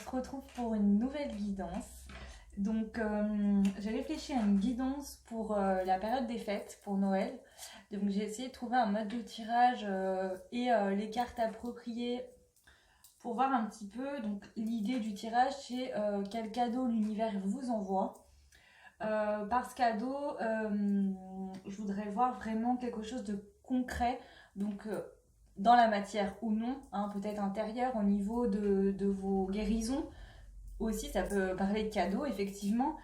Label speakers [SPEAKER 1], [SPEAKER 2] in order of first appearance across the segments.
[SPEAKER 1] te retrouve pour une nouvelle guidance. Donc, j'ai réfléchi à une guidance pour la période des fêtes, pour Noël. Donc, j'ai essayé de trouver un mode de tirage et les cartes appropriées pour voir un petit peu. Donc, l'idée du tirage, c'est quel cadeau l'univers vous envoie. Par ce cadeau, je voudrais voir vraiment quelque chose de concret. Donc, dans la matière ou non, hein, peut-être intérieur au niveau de vos guérisons. Aussi, ça peut parler de cadeaux, effectivement.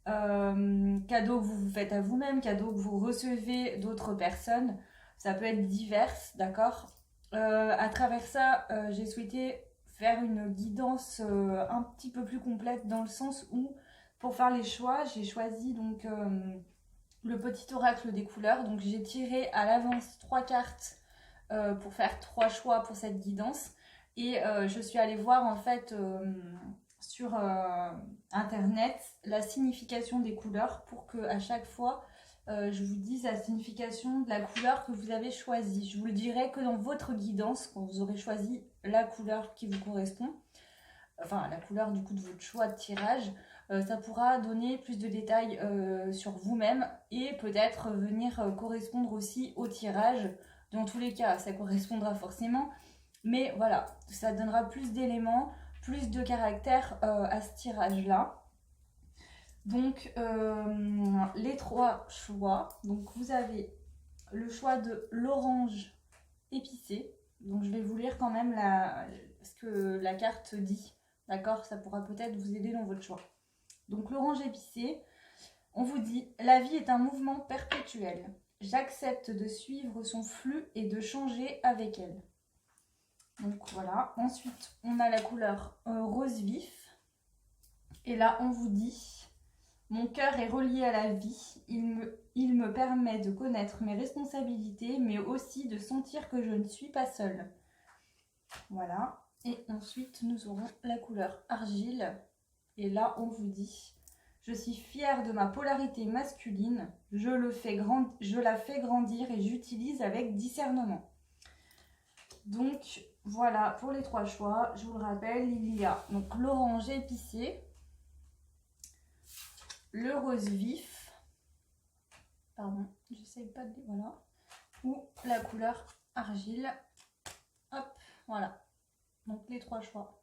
[SPEAKER 1] Cadeaux que vous vous faites à vous-même, cadeaux que vous recevez d'autres personnes. Ça peut être divers, d'accord. À travers ça, j'ai souhaité faire une guidance un petit peu plus complète dans le sens où, pour faire les choix, j'ai choisi donc le petit oracle des couleurs. Donc j'ai tiré à l'avance 3 cartes pour faire 3 choix pour cette guidance. Et je suis allée voir en fait sur internet la signification des couleurs pour que à chaque fois je vous dise la signification de la couleur que vous avez choisie. Je vous le dirai que dans votre guidance quand vous aurez choisi la couleur qui vous correspond, enfin la couleur du coup de votre choix de tirage. Ça pourra donner plus de détails sur vous-même et peut-être venir correspondre aussi au tirage. Dans tous les cas, ça correspondra forcément, mais voilà, ça donnera plus d'éléments, plus de caractère à ce tirage-là. Donc, les 3 choix. Donc, vous avez le choix de l'orange épicé. Donc, je vais vous lire quand même ce que la carte dit. D'accord? Ça pourra peut-être vous aider dans votre choix. Donc, l'orange épicé, on vous dit « La vie est un mouvement perpétuel. J'accepte de suivre son flux et de changer avec elle. » Donc voilà. Ensuite, on a la couleur rose vif. Et là, on vous dit « Mon cœur est relié à la vie. Il me permet de connaître mes responsabilités, mais aussi de sentir que je ne suis pas seule. » Voilà. Et ensuite, nous aurons la couleur argile. Et là, on vous dit « Je suis fière de ma polarité masculine. Je la fais grandir et j'utilise avec discernement. » Donc, voilà pour les 3 choix. Je vous le rappelle, il y a donc l'orange épicé, le rose vif, pardon, j'essaye pas de... voilà, ou la couleur argile. Hop, voilà. Donc, les 3 choix.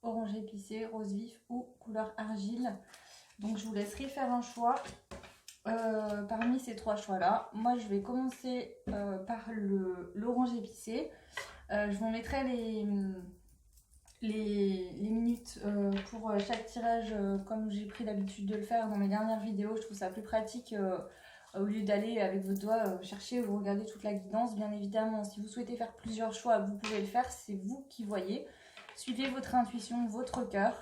[SPEAKER 1] Orange épicé, rose vif ou couleur argile. Donc, je vous laisserai faire un choix parmi ces 3 choix-là. Moi, je vais commencer par l'orange épicé. Je vous mettrai les minutes pour chaque tirage comme j'ai pris l'habitude de le faire dans mes dernières vidéos. Je trouve ça plus pratique au lieu d'aller avec vos doigts chercher ou regarder toute la guidance. Bien évidemment, si vous souhaitez faire plusieurs choix, vous pouvez le faire, c'est vous qui voyez. Suivez votre intuition, votre cœur.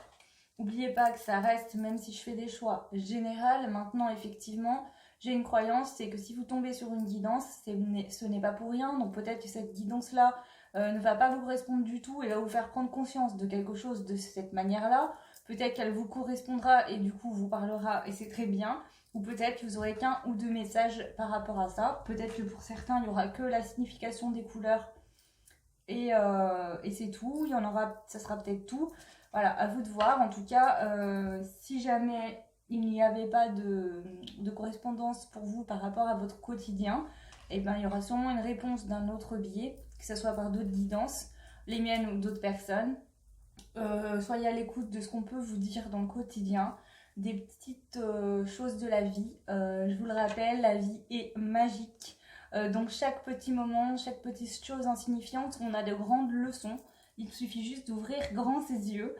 [SPEAKER 1] N'oubliez pas que ça reste, même si je fais des choix généraux. Maintenant, effectivement, j'ai une croyance, c'est que si vous tombez sur une guidance, ce n'est pas pour rien. Donc peut-être que cette guidance-là ne va pas vous correspondre du tout et va vous faire prendre conscience de quelque chose de cette manière-là. Peut-être qu'elle vous correspondra et du coup vous parlera et c'est très bien. Ou peut-être que vous aurez qu'un ou 2 messages par rapport à ça. Peut-être que pour certains, il n'y aura que la signification des couleurs et c'est tout. Il y en aura, ça sera peut-être tout. Voilà, à vous de voir. En tout cas, si jamais il n'y avait pas de correspondance pour vous par rapport à votre quotidien, eh ben, il y aura sûrement une réponse d'un autre biais, que ce soit par d'autres guidances, les miennes ou d'autres personnes. Soyez à l'écoute de ce qu'on peut vous dire dans le quotidien, des petites choses de la vie. Je vous le rappelle, la vie est magique. Donc chaque petit moment, chaque petite chose insignifiante, on a de grandes leçons. Il suffit juste d'ouvrir grand ses yeux.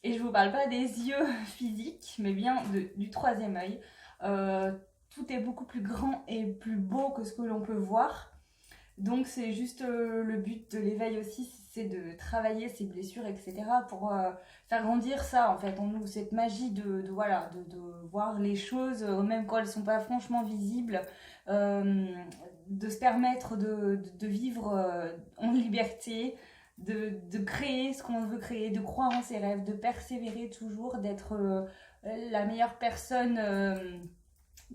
[SPEAKER 1] Et je ne vous parle pas des yeux physiques, mais bien du 3e œil. Tout est beaucoup plus grand et plus beau que ce que l'on peut voir. Donc c'est juste le but de l'éveil aussi, c'est de travailler ses blessures, etc. pour faire grandir ça en fait en nous, cette magie de voir les choses, même quand elles ne sont pas franchement visibles, de se permettre de vivre en liberté, de créer ce qu'on veut créer, de croire en ses rêves, de persévérer toujours, d'être la meilleure personne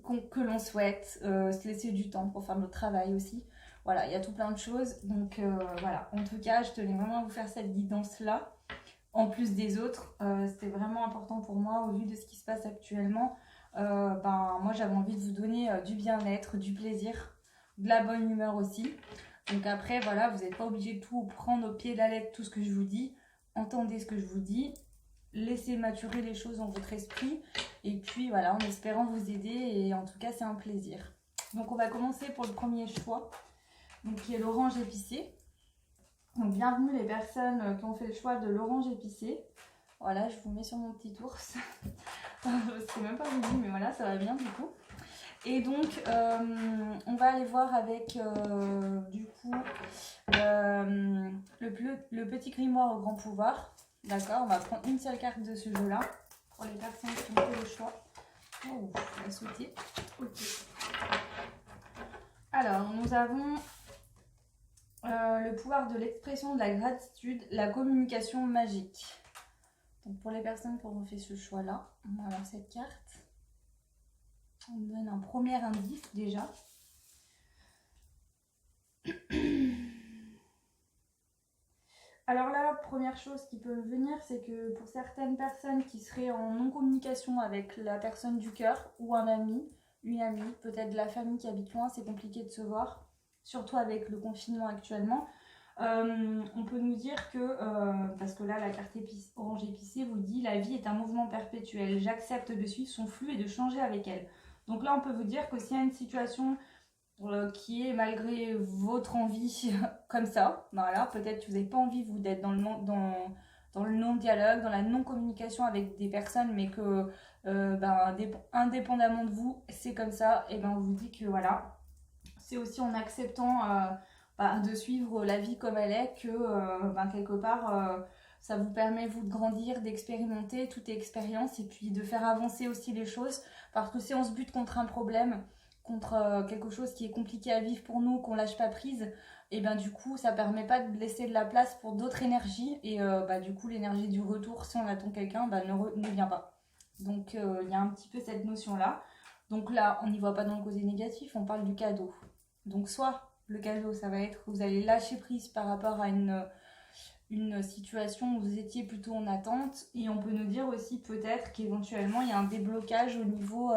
[SPEAKER 1] que l'on souhaite, se laisser du temps pour faire notre travail aussi. Voilà, il y a tout plein de choses. Donc voilà, en tout cas, je tenais vraiment à vous faire cette guidance-là en plus des autres. C'était vraiment important pour moi au vu de ce qui se passe actuellement. Moi j'avais envie de vous donner du bien-être, du plaisir, de la bonne humeur aussi. Donc après voilà, vous n'êtes pas obligé de tout prendre au pied de la lettre, tout ce que je vous dis. Entendez ce que je vous dis, laissez maturer les choses dans votre esprit. Et puis voilà, en espérant vous aider, et en tout cas c'est un plaisir. Donc on va commencer pour le premier choix, donc qui est l'orange épicé. Donc bienvenue les personnes qui ont fait le choix de l'orange épicé. Voilà, je vous mets sur mon petit ours. C'est même pas voulu, mais voilà, ça va bien du coup. Et donc, on va aller voir avec, du coup, le petit grimoire au grand pouvoir. D'accord, on va prendre une seule carte de ce jeu-là pour les personnes qui ont fait le choix. Oh, on va sauter. Ok. Alors, nous avons le pouvoir de l'expression de la gratitude, la communication magique. Donc, pour les personnes qui ont fait ce choix-là, on va avoir cette carte. On nous donne un premier indice déjà. Alors là, première chose qui peut venir, c'est que pour certaines personnes qui seraient en non-communication avec la personne du cœur ou un ami, une amie, peut-être de la famille qui habite loin, c'est compliqué de se voir, surtout avec le confinement actuellement. On peut nous dire que, parce que là la carte orange épicée vous dit la vie est un mouvement perpétuel, j'accepte de suivre son flux et de changer avec elle. Donc là on peut vous dire que s'il y a une situation qui est malgré votre envie comme ça, voilà, peut-être que vous n'avez pas envie vous d'être dans le non-dialogue, dans la non-communication avec des personnes, mais que indépendamment de vous, c'est comme ça, et ben on vous dit que voilà, c'est aussi en acceptant de suivre la vie comme elle est que quelque part ça vous permet vous de grandir, d'expérimenter toute expérience et puis de faire avancer aussi les choses, parce que si on se bute contre un problème, contre quelque chose qui est compliqué à vivre pour nous, qu'on lâche pas prise, et ben du coup ça permet pas de laisser de la place pour d'autres énergies, et du coup l'énergie du retour, si on attend quelqu'un, ne vient pas. Donc il y a un petit peu cette notion là. Donc là on n'y voit pas dans le côté négatif, on parle du cadeau. Donc soit le cadeau ça va être que vous allez lâcher prise par rapport à une situation où vous étiez plutôt en attente, et on peut nous dire aussi peut-être qu'éventuellement il y a un déblocage au niveau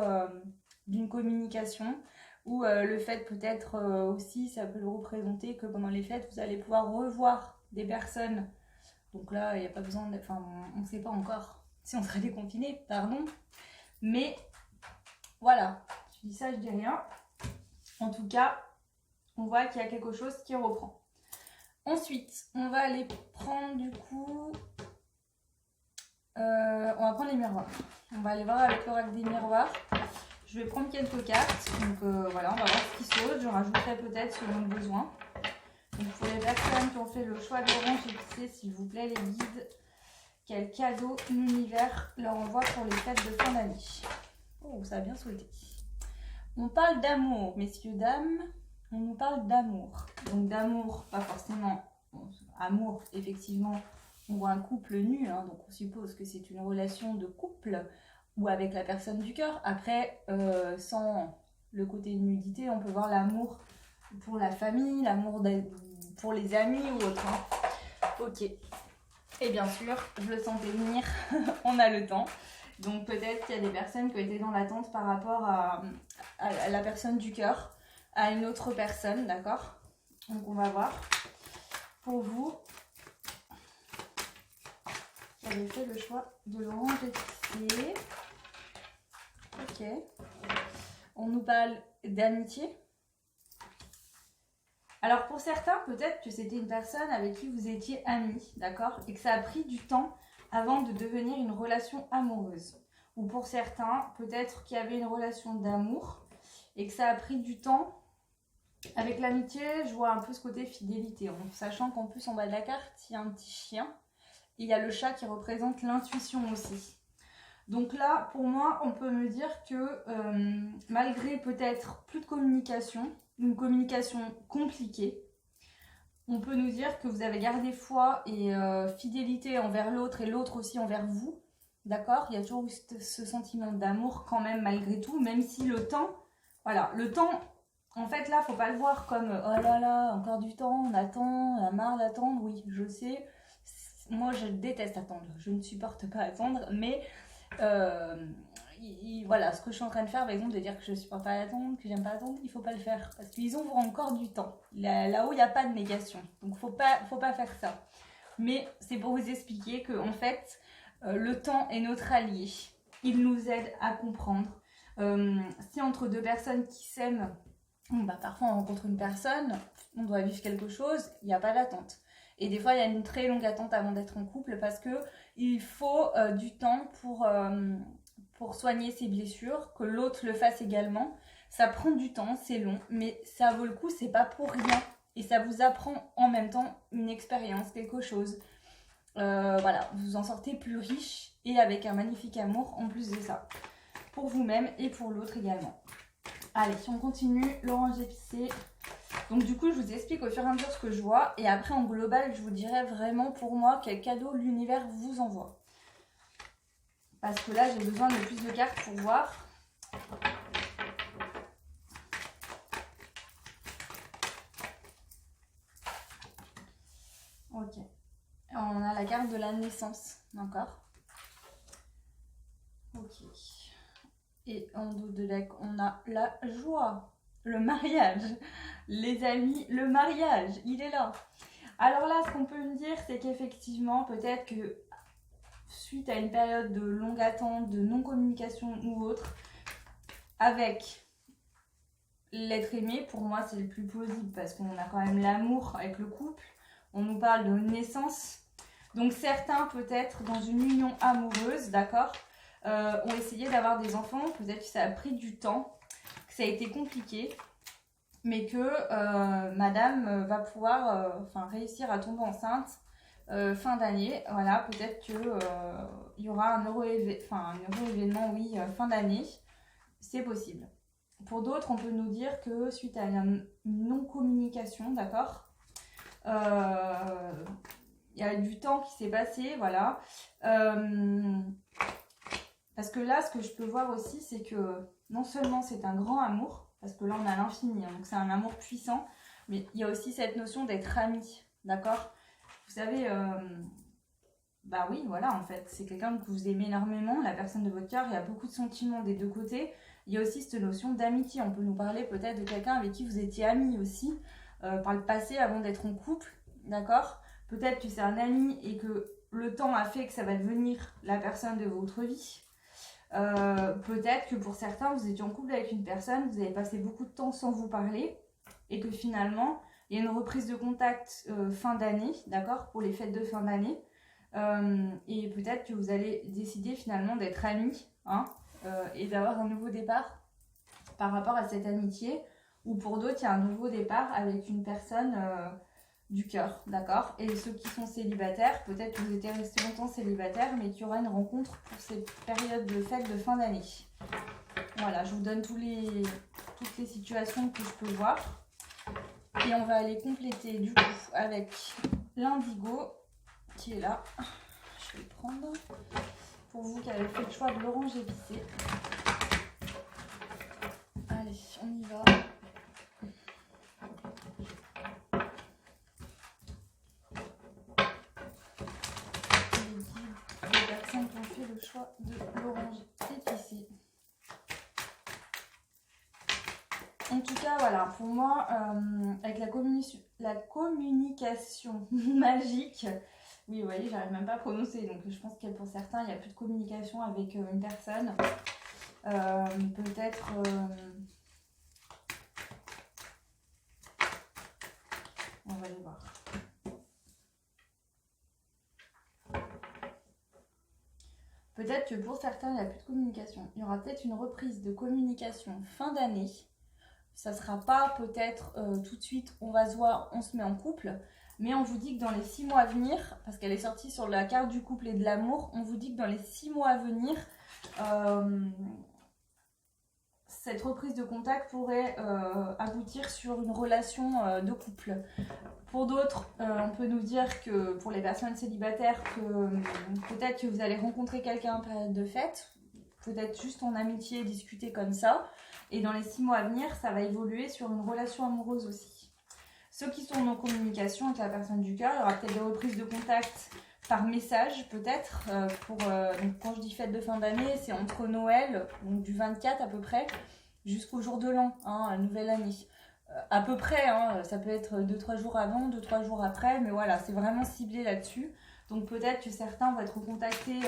[SPEAKER 1] d'une communication, ou le fait peut-être aussi ça peut le représenter que pendant les fêtes vous allez pouvoir revoir des personnes. Donc là il n'y a pas besoin on ne sait pas encore si on sera déconfiné, pardon, mais voilà, je dis ça, je dis rien. En tout cas on voit qu'il y a quelque chose qui reprend. Ensuite, on va aller prendre du coup... on va prendre les miroirs. On va aller voir avec l'oracle des miroirs. Je vais prendre quelques cartes. Donc voilà, on va voir ce qui saute. Je rajouterai peut-être selon le besoin. Donc pour les personnes qui ont fait le choix de l'orange épicé, s'il vous plaît, les guides, quel cadeau l'univers leur envoie pour les fêtes de fin d'année. Oh, ça a bien sauté. On parle d'amour, messieurs, dames. On nous parle d'amour. Donc d'amour, pas forcément. Bon, amour, effectivement, on voit un couple nu, hein, donc on suppose que c'est une relation de couple ou avec la personne du cœur. Après, sans le côté nudité, on peut voir l'amour pour la famille, l'amour pour les amis ou autre. Hein. Ok. Et bien sûr, je le sentais venir, on a le temps. Donc peut-être qu'il y a des personnes qui ont été dans l'attente par rapport à la personne du cœur, à une autre personne, d'accord? Donc on va voir. Pour vous, j'avais fait le choix de l'orange épicé. Ok. On nous parle d'amitié. Alors pour certains, peut-être que c'était une personne avec qui vous étiez amis, d'accord? Et que ça a pris du temps avant de devenir une relation amoureuse. Ou pour certains, peut-être qu'il y avait une relation d'amour et que ça a pris du temps. Avec l'amitié, je vois un peu ce côté fidélité, en sachant qu'en plus en bas de la carte, il y a un petit chien. Et il y a le chat qui représente l'intuition aussi. Donc là, pour moi, on peut me dire que malgré peut-être plus de communication, une communication compliquée, on peut nous dire que vous avez gardé foi et fidélité envers l'autre et l'autre aussi envers vous. D'accord? Il y a toujours eu ce sentiment d'amour quand même malgré tout, même si le temps, voilà, le temps... En fait, là, faut pas le voir comme oh là là, encore du temps, on attend, on a marre d'attendre. Oui, je sais. moi je déteste attendre, je ne supporte pas attendre, mais voilà, ce que je suis en train de faire, par exemple, de dire que je ne supporte pas attendre, que j'aime pas attendre, il faut pas le faire, parce qu'ils ont encore du temps. Là-haut, il n'y a pas de négation, donc faut pas faire ça. Mais c'est pour vous expliquer que en fait, le temps est notre allié. Il nous aide à comprendre. Si entre deux personnes qui s'aiment, parfois on rencontre une personne, on doit vivre quelque chose, il n'y a pas d'attente. Et des fois, il y a une très longue attente avant d'être en couple parce qu'il faut du temps pour soigner ses blessures, que l'autre le fasse également. Ça prend du temps, c'est long, mais ça vaut le coup, c'est pas pour rien. Et ça vous apprend en même temps une expérience, quelque chose. Voilà, vous en sortez plus riche et avec un magnifique amour en plus de ça. Pour vous-même et pour l'autre également. Allez, si on continue, l'orange épicé. Donc du coup, je vous explique au fur et à mesure ce que je vois. Et après, en global, je vous dirai vraiment pour moi quel cadeau l'univers vous envoie. Parce que là, j'ai besoin de plus de cartes pour voir. Ok. On a la carte de la naissance, d'accord? Ok. Et en dos de deck, on a la joie, le mariage. Les amis, le mariage, il est là. Alors là, ce qu'on peut me dire, c'est qu'effectivement, peut-être que suite à une période de longue attente, de non-communication ou autre, avec l'être aimé, pour moi, c'est le plus plausible parce qu'on a quand même l'amour avec le couple. On nous parle de naissance. Donc certains, peut-être, dans une union amoureuse, d'accord, ont essayé d'avoir des enfants. Peut-être que ça a pris du temps, que ça a été compliqué, mais que madame va pouvoir réussir à tomber enceinte fin d'année. Voilà, peut-être qu'il y aura un heureux événement, oui, fin d'année. C'est possible. Pour d'autres, on peut nous dire que suite à une non-communication, d'accord, il y a du temps qui s'est passé, voilà. Parce que là, ce que je peux voir aussi, c'est que non seulement c'est un grand amour, parce que là on a l'infini, hein, donc c'est un amour puissant, mais il y a aussi cette notion d'être ami, d'accord? Vous savez, bah oui, voilà, en fait, c'est quelqu'un que vous aimez énormément, la personne de votre cœur, il y a beaucoup de sentiments des deux côtés. Il y a aussi cette notion d'amitié, on peut nous parler peut-être de quelqu'un avec qui vous étiez amis aussi, par le passé avant d'être en couple, d'accord? Peut-être que c'est un ami et que le temps a fait que ça va devenir la personne de votre vie. Peut-être que pour certains, vous étiez en couple avec une personne, vous avez passé beaucoup de temps sans vous parler et que finalement, il y a une reprise de contact fin d'année, d'accord, pour les fêtes de fin d'année. Et peut-être que vous allez décider finalement d'être amis, hein, et d'avoir un nouveau départ par rapport à cette amitié. Ou pour d'autres, il y a un nouveau départ avec une personne du cœur, d'accord? Et ceux qui sont célibataires, peut-être que vous étiez restés longtemps célibataires, mais qu'il y aura une rencontre pour cette période de fête de fin d'année. Voilà, je vous donne toutes les situations que je peux voir. Et on va aller compléter du coup avec l'indigo qui est là. Je vais le prendre pour vous qui avez fait le choix de l'orange épicé. Allez, on y va. Les personnes qui ont fait le choix de l'orange épicé. En tout cas, voilà, pour moi, avec la communication magique, oui, vous voyez, j'arrive même pas à prononcer, donc je pense que pour certains, il n'y a plus de communication avec une personne. Peut-être... on va aller voir. Peut-être que pour certains, il n'y a plus de communication. Il y aura peut-être une reprise de communication fin d'année. Ça ne sera pas peut-être tout de suite, on va se voir, on se met en couple. Mais on vous dit que dans les 6 mois à venir, parce qu'elle est sortie sur la carte du couple et de l'amour, on vous dit que dans les 6 mois à venir, cette reprise de contact pourrait aboutir sur une relation de couple. Pour d'autres, on peut nous dire que pour les personnes célibataires, que peut-être que vous allez rencontrer quelqu'un en période de fête, peut-être juste en amitié, discuter comme ça. Et dans les 6 mois à venir, ça va évoluer sur une relation amoureuse aussi. Ceux qui sont en communication avec la personne du cœur, il y aura peut-être des reprises de contact par message peut-être. Donc quand je dis fête de fin d'année, c'est entre Noël, donc du 24 à peu près, jusqu'au jour de l'an, hein, la nouvelle année. À peu près, hein, ça peut être 2-3 jours avant, 2-3 jours après, mais voilà, c'est vraiment ciblé là-dessus. Donc peut-être que certains vont être contactés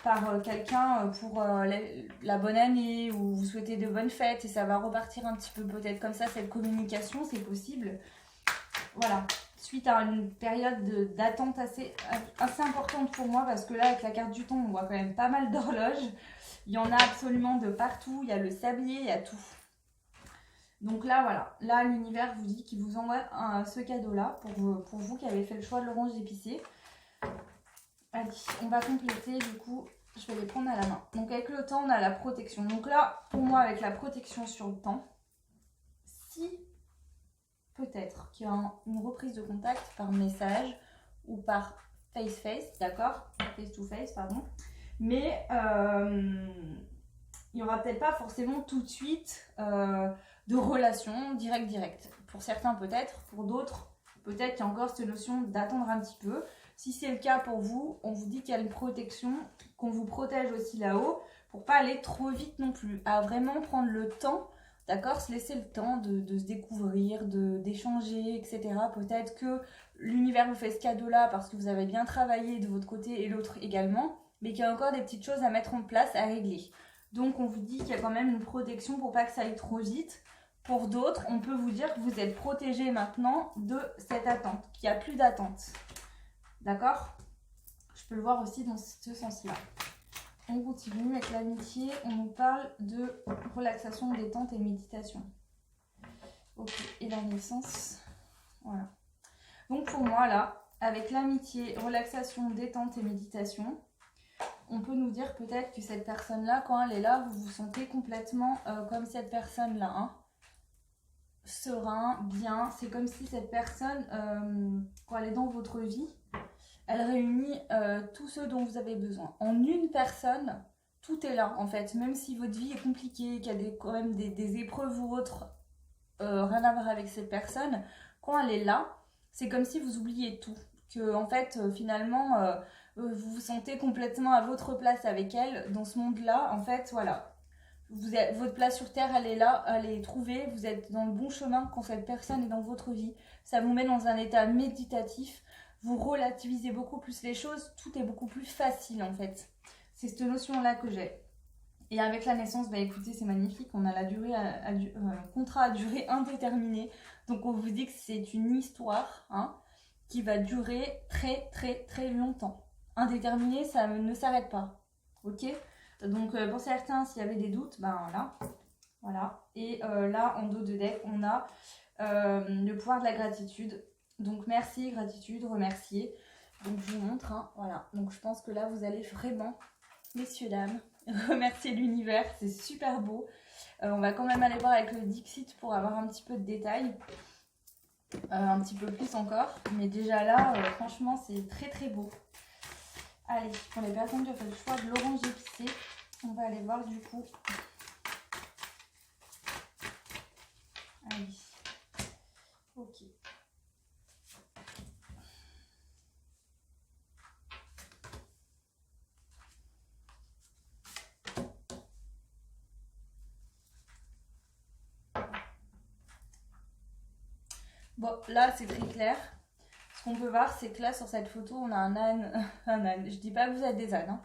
[SPEAKER 1] par quelqu'un pour la bonne année, ou vous souhaitez de bonnes fêtes, et ça va repartir un petit peu peut-être comme ça, cette communication, c'est possible. Voilà, suite à une période d'attente assez importante pour moi, parce que là, avec la carte du temps, on voit quand même pas mal d'horloges. Il y en a absolument de partout, il y a le sablier, il y a tout. Donc là, voilà, là, l'univers vous dit qu'il vous envoie ce cadeau-là pour vous qui avez fait le choix de l'orange épicée. Allez, on va compléter, du coup, je vais les prendre à la main. Donc avec le temps, on a la protection. Donc là, pour moi, avec la protection sur le temps, si peut-être qu'il y a une reprise de contact par message ou par face-face, d'accord, face-to-face, pardon, mais il n'y aura peut-être pas forcément tout de suite de relation direct. Pour certains peut-être, pour d'autres peut-être qu'il y a encore cette notion d'attendre un petit peu. Si c'est le cas pour vous, on vous dit qu'il y a une protection, qu'on vous protège aussi là-haut, pour pas aller trop vite non plus, à vraiment prendre le temps, d'accord, se laisser le temps de se découvrir, d'échanger, etc. Peut-être que l'univers vous fait ce cadeau-là parce que vous avez bien travaillé de votre côté et l'autre également, mais qu'il y a encore des petites choses à mettre en place, à régler. Donc on vous dit qu'il y a quand même une protection pour pas que ça aille trop vite. Pour d'autres, on peut vous dire que vous êtes protégé maintenant de cette attente, qu'il n'y a plus d'attente. D'accord? Je peux le voir aussi dans ce sens-là. On continue avec l'amitié. On nous parle de relaxation, détente et méditation. Ok, et la naissance. Voilà. Donc pour moi, là, avec l'amitié, relaxation, détente et méditation, on peut nous dire peut-être que cette personne-là, quand elle est là, vous vous sentez complètement comme cette personne-là. Hein, serein, bien. C'est comme si cette personne, quand elle est dans votre vie, elle réunit tout ce dont vous avez besoin. En une personne, tout est là en fait. Même si votre vie est compliquée, qu'il y a quand même des épreuves ou autres, rien à voir avec cette personne, quand elle est là, c'est comme si vous oubliez tout. Que en fait, finalement, vous vous sentez complètement à votre place avec elle dans ce monde-là. En fait, voilà. Votre place sur Terre, elle est là, elle est trouvée. Vous êtes dans le bon chemin quand cette personne est dans votre vie. Ça vous met dans un état méditatif. Vous relativisez beaucoup plus les choses, tout est beaucoup plus facile en fait. C'est cette notion-là que j'ai. Et avec la naissance, bah écoutez, c'est magnifique, on a la durée contrat à durée indéterminée. Donc on vous dit que c'est une histoire hein, qui va durer très longtemps. Indéterminée, ça ne s'arrête pas. Ok? Donc pour certains, s'il y avait des doutes, ben voilà. Et là, en dos de deck, on a le pouvoir de la gratitude. Donc merci, gratitude, remercier. Donc je vous montre, hein, voilà. Donc je pense que là vous allez vraiment, messieurs, dames, remercier l'univers, c'est super beau. On va quand même aller voir avec le Dixit pour avoir un petit peu de détails. Un petit peu plus encore. Mais déjà là, franchement, c'est très beau. Allez, pour les personnes qui ont fait le choix de l'orange épicé, on va aller voir du coup. Allez. Ok. Bon, là, c'est très clair. Ce qu'on peut voir, c'est que là, sur cette photo, on a un âne. Un âne. Je dis pas que vous êtes des ânes. Hein.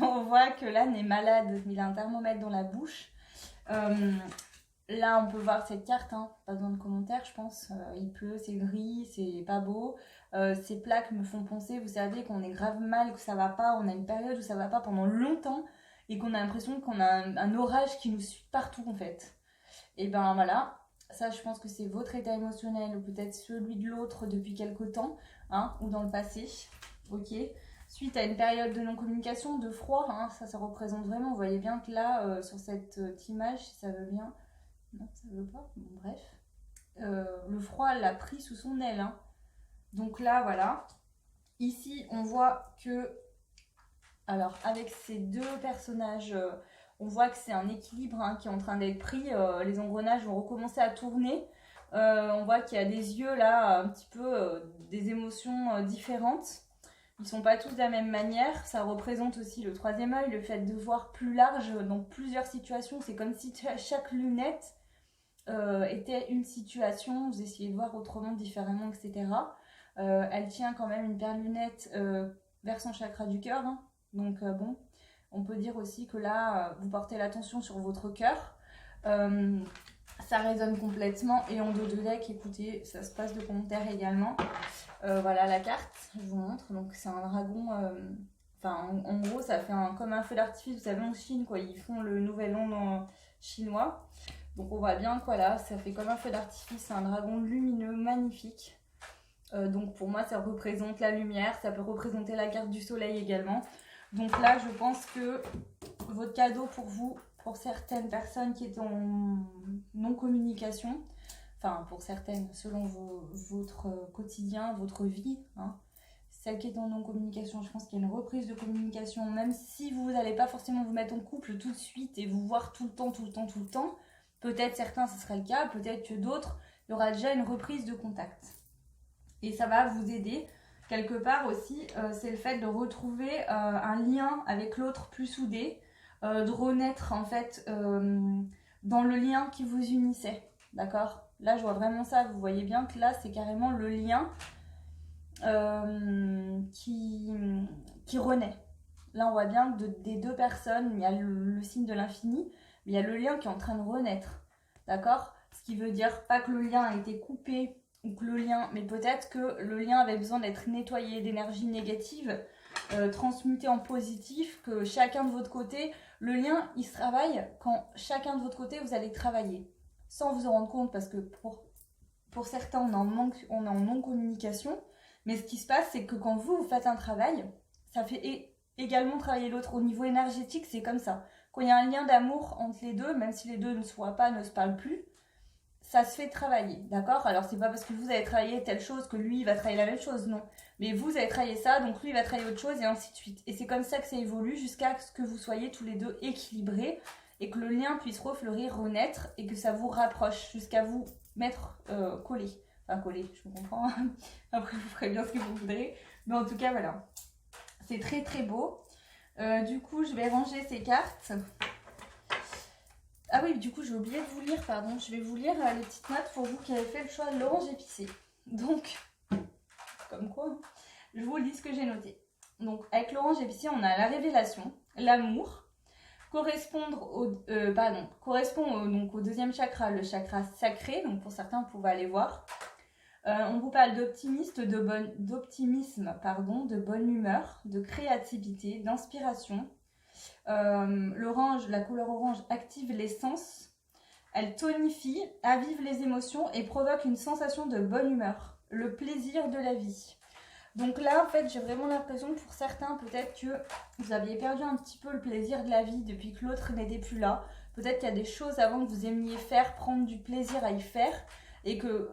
[SPEAKER 1] On voit que l'âne est malade. Il a un thermomètre dans la bouche. Là, on peut voir cette carte. Hein. Pas besoin de commentaires, je pense. Il pleut, c'est gris, c'est pas beau. Ces plaques me font penser, vous savez, qu'on est grave mal, que ça va pas. On a une période où ça va pas pendant longtemps. Et qu'on a l'impression qu'on a un orage qui nous suit partout, en fait. Et ben voilà. Ça, je pense que c'est votre état émotionnel ou peut-être celui de l'autre depuis quelque temps, hein, ou dans le passé. Ok. Suite à une période de non-communication, de froid, hein, ça représente vraiment. Vous voyez bien que là, sur cette image, si ça veut bien. Non, ça veut pas. Bon, bref. Le froid l'a pris sous son aile. Hein. Donc là, voilà. Ici, on voit que. Alors, avec ces deux personnages. On voit que c'est un équilibre hein, qui est en train d'être pris. Les engrenages vont recommencer à tourner. On voit qu'il y a des yeux là, un petit peu des émotions différentes. Ils sont pas tous de la même manière. Ça représente aussi le troisième œil, le fait de voir plus large dans plusieurs situations. C'est comme si chaque lunette était une situation. Vous essayez de voir autrement, différemment, etc. Elle tient quand même une paire de lunettes vers son chakra du cœur. Hein. Donc bon, on peut dire aussi que là, vous portez l'attention sur votre cœur. Ça résonne complètement. Et en dos de deck, écoutez, ça se passe de commentaires également. Voilà la carte, je vous montre. Donc c'est un dragon. Enfin, en gros, ça fait comme un feu d'artifice. Vous savez, en Chine, quoi, ils font le nouvel an chinois. Donc on voit bien quoi là, ça fait comme un feu d'artifice. C'est un dragon lumineux, magnifique. Donc pour moi, ça représente la lumière. Ça peut représenter la carte du soleil également. Donc là, je pense que votre cadeau pour vous, pour certaines personnes qui est en non-communication, enfin pour certaines, selon votre quotidien, votre vie, hein, celle qui est en non-communication, je pense qu'il y a une reprise de communication, même si vous n'allez pas forcément vous mettre en couple tout de suite et vous voir tout le temps, peut-être certains ce sera le cas, peut-être que d'autres, il y aura déjà une reprise de contact. Et ça va vous aider. Quelque part aussi, c'est le fait de retrouver un lien avec l'autre plus soudé, de renaître en fait dans le lien qui vous unissait, d'accord? Là, je vois vraiment ça, vous voyez bien que là, c'est carrément le lien qui renaît. Là, on voit bien que des deux personnes, il y a le signe de l'infini, mais il y a le lien qui est en train de renaître, d'accord? Ce qui veut dire pas que le lien a été coupé, ou que le lien, mais peut-être que le lien avait besoin d'être nettoyé d'énergie négative, transmuté en positif, que chacun de votre côté, le lien, il se travaille quand chacun de votre côté, vous allez travailler, sans vous en rendre compte, parce que pour certains, on est en non-communication, mais ce qui se passe, c'est que quand vous faites un travail, ça fait également travailler l'autre. Au niveau énergétique, c'est comme ça. Quand il y a un lien d'amour entre les deux, même si les deux ne se parlent plus, ça se fait travailler, d'accord? Alors, c'est pas parce que vous avez travaillé telle chose que lui, il va travailler la même chose, non. Mais vous avez travaillé ça, donc lui, il va travailler autre chose, et ainsi de suite. Et c'est comme ça que ça évolue jusqu'à ce que vous soyez tous les deux équilibrés, et que le lien puisse refleurir, renaître, et que ça vous rapproche, jusqu'à vous mettre collés. Enfin, collés, je comprends. Après, vous ferez bien ce que vous voudrez. Mais en tout cas, voilà. C'est très, très beau. Du coup, je vais ranger ces cartes. Ah oui, du coup, j'ai oublié de vous lire, pardon. Je vais vous lire les petites notes pour vous qui avez fait le choix de l'orange épicé. Donc, comme quoi, je vous lis ce que j'ai noté. Donc, avec l'orange épicé, on a la révélation, l'amour, correspond donc au deuxième chakra, le chakra sacré. Donc, pour certains, vous pouvez aller voir. On vous parle d'optimisme, de bonne humeur, de créativité, d'inspiration. L'orange, la couleur orange active les sens, elle tonifie, avive les émotions et provoque une sensation de bonne humeur, le plaisir de la vie. Donc là, en fait, j'ai vraiment l'impression que pour certains, peut-être que vous aviez perdu un petit peu le plaisir de la vie depuis que l'autre n'était plus là. Peut-être qu'il y a des choses avant que vous aimiez faire, prendre du plaisir à y faire, et que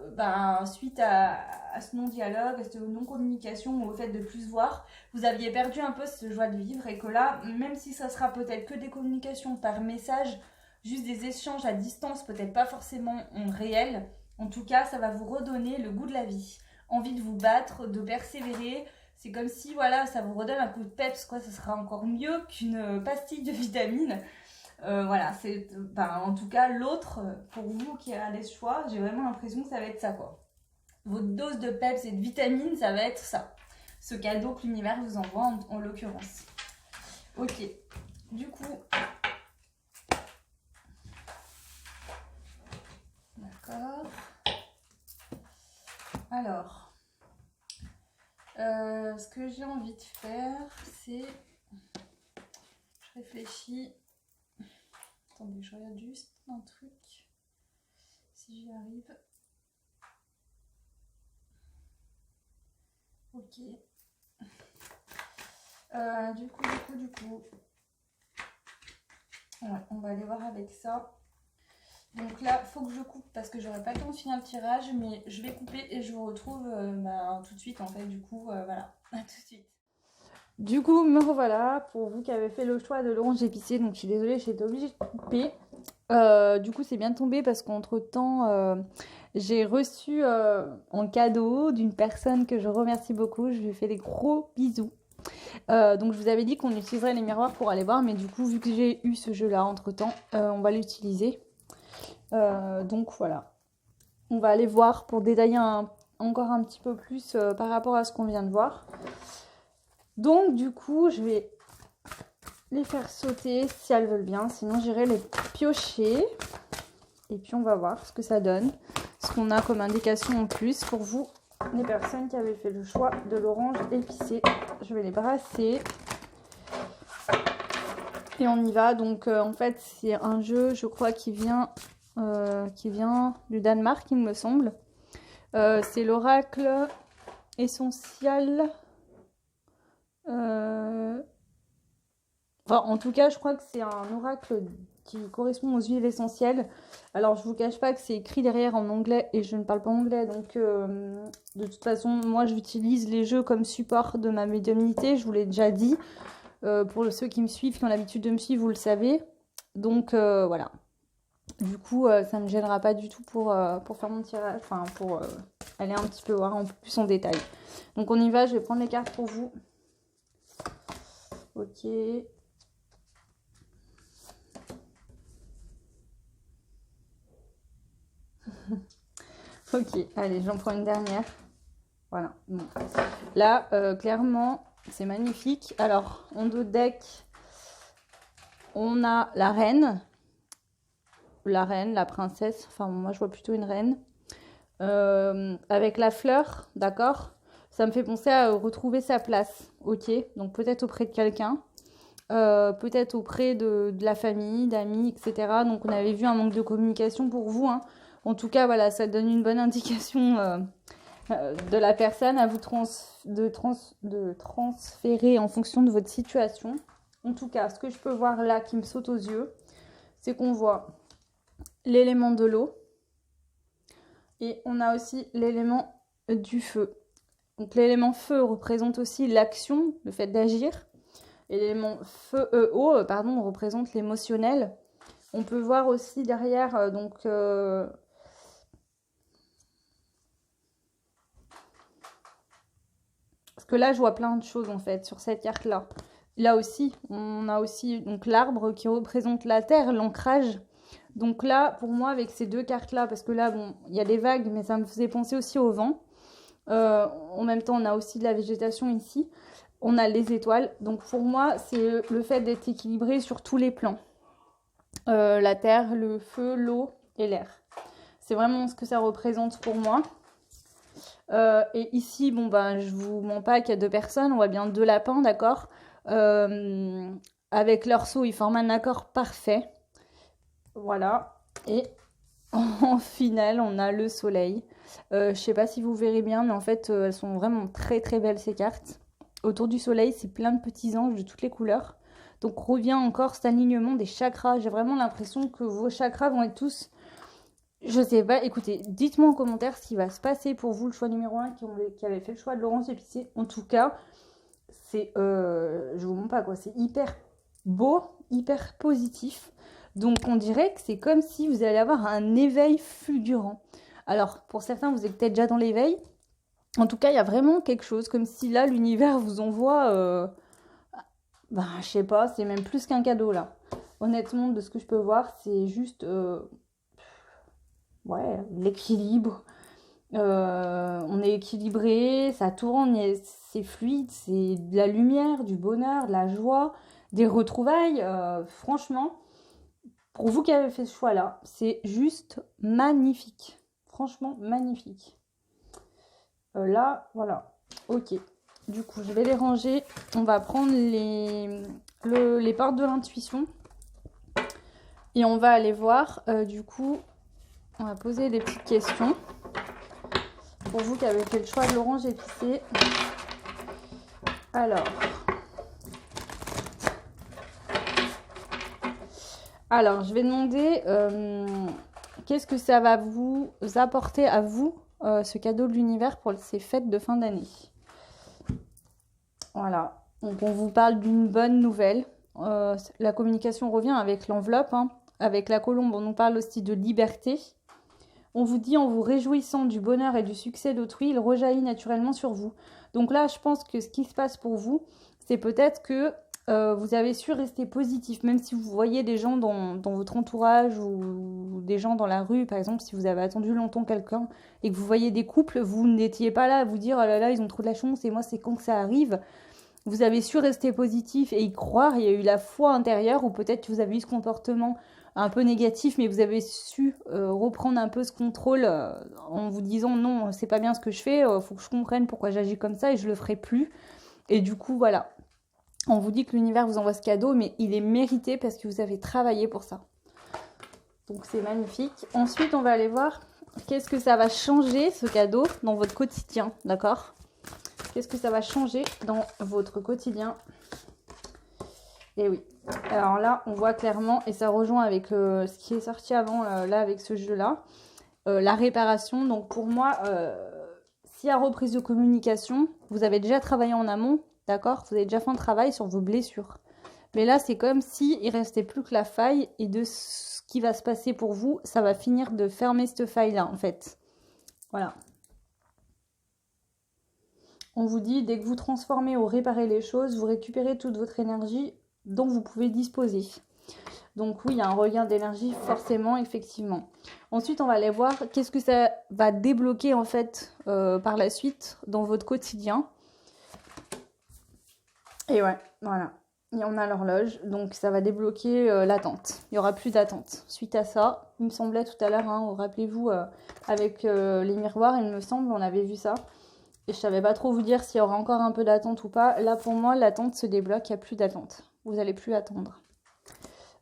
[SPEAKER 1] suite à ce non-dialogue, à cette non-communication, au fait de plus voir, vous aviez perdu un peu cette joie de vivre, et que là, même si ça sera peut-être que des communications par message, juste des échanges à distance, peut-être pas forcément en réel, en tout cas, ça va vous redonner le goût de la vie, envie de vous battre, de persévérer. C'est comme si, voilà, ça vous redonne un coup de peps, quoi. Ça sera encore mieux qu'une pastille de vitamines. Voilà, c'est en tout cas l'autre, pour vous qui avez ce choix, j'ai vraiment l'impression que ça va être ça, quoi. Votre dose de peps et de vitamines, ça va être ça. Ce cadeau que l'univers vous envoie en l'occurrence. Ok, du coup, d'accord. Alors, ce que j'ai envie de faire, c'est, je réfléchis. Attendez, je regarde juste un truc, si j'y arrive. Ok. Du coup. Ouais, on va aller voir avec ça. Donc là, il faut que je coupe parce que j'aurai pas le temps de finir le tirage, mais je vais couper et je vous retrouve tout de suite en fait. Du coup, voilà, à tout de suite. Du coup, me revoilà pour vous qui avez fait le choix de l'orange épicé. Donc je suis désolée, j'ai été obligée de couper. Du coup, c'est bien tombé parce qu'entre temps, J'ai reçu en cadeau d'une personne que je remercie beaucoup. Je lui fais des gros bisous. Donc je vous avais dit qu'on utiliserait les miroirs pour aller voir, mais du coup vu que j'ai eu ce jeu-là entre-temps, on va l'utiliser. Donc voilà. On va aller voir pour détailler encore un petit peu plus par rapport à ce qu'on vient de voir. Donc du coup, je vais les faire sauter si elles veulent bien. Sinon, j'irai les piocher. Et puis, on va voir ce que ça donne. Ce qu'on a comme indication en plus pour vous, les personnes qui avaient fait le choix de l'orange épicé. Je vais les brasser. Et on y va. Donc, en fait, c'est un jeu, je crois, qui vient du Danemark, il me semble. C'est l'oracle essentiel. Enfin, en tout cas, je crois que c'est un oracle qui correspond aux huiles essentielles. Alors, je vous cache pas que c'est écrit derrière en anglais et je ne parle pas anglais. Donc, de toute façon, moi, j'utilise les jeux comme support de ma médiumnité. Je vous l'ai déjà dit. Pour ceux qui me suivent, qui ont l'habitude de me suivre, vous le savez. Donc, voilà. Du coup, ça ne me gênera pas du tout pour faire mon tirage. Enfin, pour aller un petit peu voir un peu plus en détail. Donc, on y va. Je vais prendre les cartes pour vous. Ok. Ok, allez, j'en prends une dernière. Voilà. Bon. Là, clairement, c'est magnifique. Alors, en dos de deck, on a la reine. La princesse. Enfin, moi, je vois plutôt une reine. Avec la fleur, d'accord? Ça me fait penser à retrouver sa place. Ok, donc peut-être auprès de quelqu'un. Peut-être auprès de la famille, d'amis, etc. Donc, on avait vu un manque de communication pour vous, hein. En tout cas, voilà, ça donne une bonne indication de la personne à vous de transférer en fonction de votre situation. En tout cas, ce que je peux voir là qui me saute aux yeux, c'est qu'on voit l'élément de l'eau et on a aussi l'élément du feu. Donc l'élément feu représente aussi l'action, le fait d'agir. Et l'élément eau, représente l'émotionnel. On peut voir aussi derrière, parce que là, je vois plein de choses en fait sur cette carte-là. Là aussi, on a aussi donc l'arbre qui représente la terre, l'ancrage. Donc là, pour moi, avec ces deux cartes-là, parce que là, bon, il y a des vagues, mais ça me faisait penser aussi au vent. En même temps, on a aussi de la végétation ici. On a les étoiles. Donc pour moi, c'est le fait d'être équilibré sur tous les plans. La terre, le feu, l'eau et l'air. C'est vraiment ce que ça représente pour moi. Et ici, bon ben, je vous mens pas qu'il y a deux personnes. On voit bien deux lapins, d'accord. Avec leur seau, ils forment un accord parfait. Voilà. Et en finale, on a le soleil. Je sais pas si vous verrez bien, mais en fait, elles sont vraiment très très belles ces cartes. Autour du soleil, c'est plein de petits anges de toutes les couleurs. Donc revient encore cet alignement des chakras. J'ai vraiment l'impression que vos chakras vont être tous... Je sais pas, écoutez, dites-moi en commentaire ce qui va se passer pour vous, le choix numéro 1 qui avait fait le choix de l'orange épicé. En tout cas, c'est... je vous montre pas quoi, c'est hyper beau, hyper positif. Donc on dirait que c'est comme si vous allez avoir un éveil fulgurant. Alors pour certains, vous êtes peut-être déjà dans l'éveil. En tout cas, il y a vraiment quelque chose, comme si là, l'univers vous envoie... je sais pas, c'est même plus qu'un cadeau là. Honnêtement, de ce que je peux voir, c'est juste... l'équilibre. On est équilibré, ça tourne, c'est fluide, c'est de la lumière, du bonheur, de la joie, des retrouvailles. Franchement, pour vous qui avez fait ce choix-là, c'est juste magnifique. Franchement, magnifique. Là, voilà. Ok. Du coup, je vais les ranger. On va prendre les portes de l'intuition. Et on va aller voir. Du coup, on va poser des petites questions. Pour vous qui avez fait le choix de l'orange épicé. Alors, je vais demander qu'est-ce que ça va vous apporter à vous, ce cadeau de l'univers pour ces fêtes de fin d'année. Voilà, donc on vous parle d'une bonne nouvelle. La communication revient avec l'enveloppe, hein. Avec la colombe, on nous parle aussi de liberté. On vous dit en vous réjouissant du bonheur et du succès d'autrui, il rejaillit naturellement sur vous. Donc là, je pense que ce qui se passe pour vous, c'est peut-être que vous avez su rester positif, même si vous voyez des gens dans votre entourage ou des gens dans la rue, par exemple, si vous avez attendu longtemps quelqu'un et que vous voyez des couples, vous n'étiez pas là à vous dire « Oh là là, ils ont trop de la chance et moi, c'est quand que ça arrive ?» Vous avez su rester positif et y croire, il y a eu la foi intérieure, ou peut-être que vous avez eu ce comportement un peu négatif, mais vous avez su reprendre un peu ce contrôle en vous disant non, c'est pas bien ce que je fais, faut que je comprenne pourquoi j'agis comme ça et je le ferai plus. Et du coup, voilà. On vous dit que l'univers vous envoie ce cadeau, mais il est mérité parce que vous avez travaillé pour ça. Donc c'est magnifique. Ensuite, on va aller voir qu'est-ce que ça va changer, ce cadeau, dans votre quotidien, d'accord ? Qu'est-ce que ça va changer dans votre quotidien? Et oui. Alors là, on voit clairement, et ça rejoint avec ce qui est sorti avant, là, avec ce jeu-là, la réparation. Donc pour moi, s'il y a reprise de communication, vous avez déjà travaillé en amont, d'accord? Vous avez déjà fait un travail sur vos blessures. Mais là, c'est comme s'il ne restait plus que la faille, et de ce qui va se passer pour vous, ça va finir de fermer cette faille-là, en fait. Voilà. On vous dit, dès que vous transformez ou réparez les choses, vous récupérez toute votre énergie dont vous pouvez disposer. Donc oui, il y a un regain d'énergie forcément, effectivement. Ensuite, on va aller voir qu'est-ce que ça va débloquer en fait par la suite dans votre quotidien. Et ouais, voilà. Et on a l'horloge, donc ça va débloquer l'attente. Il n'y aura plus d'attente. Suite à ça, il me semblait tout à l'heure, hein, rappelez-vous, avec les miroirs, il me semble, on avait vu ça. Et je savais pas trop vous dire s'il y aura encore un peu d'attente ou pas. Là, pour moi, l'attente se débloque, il n'y a plus d'attente. Vous n'allez plus attendre.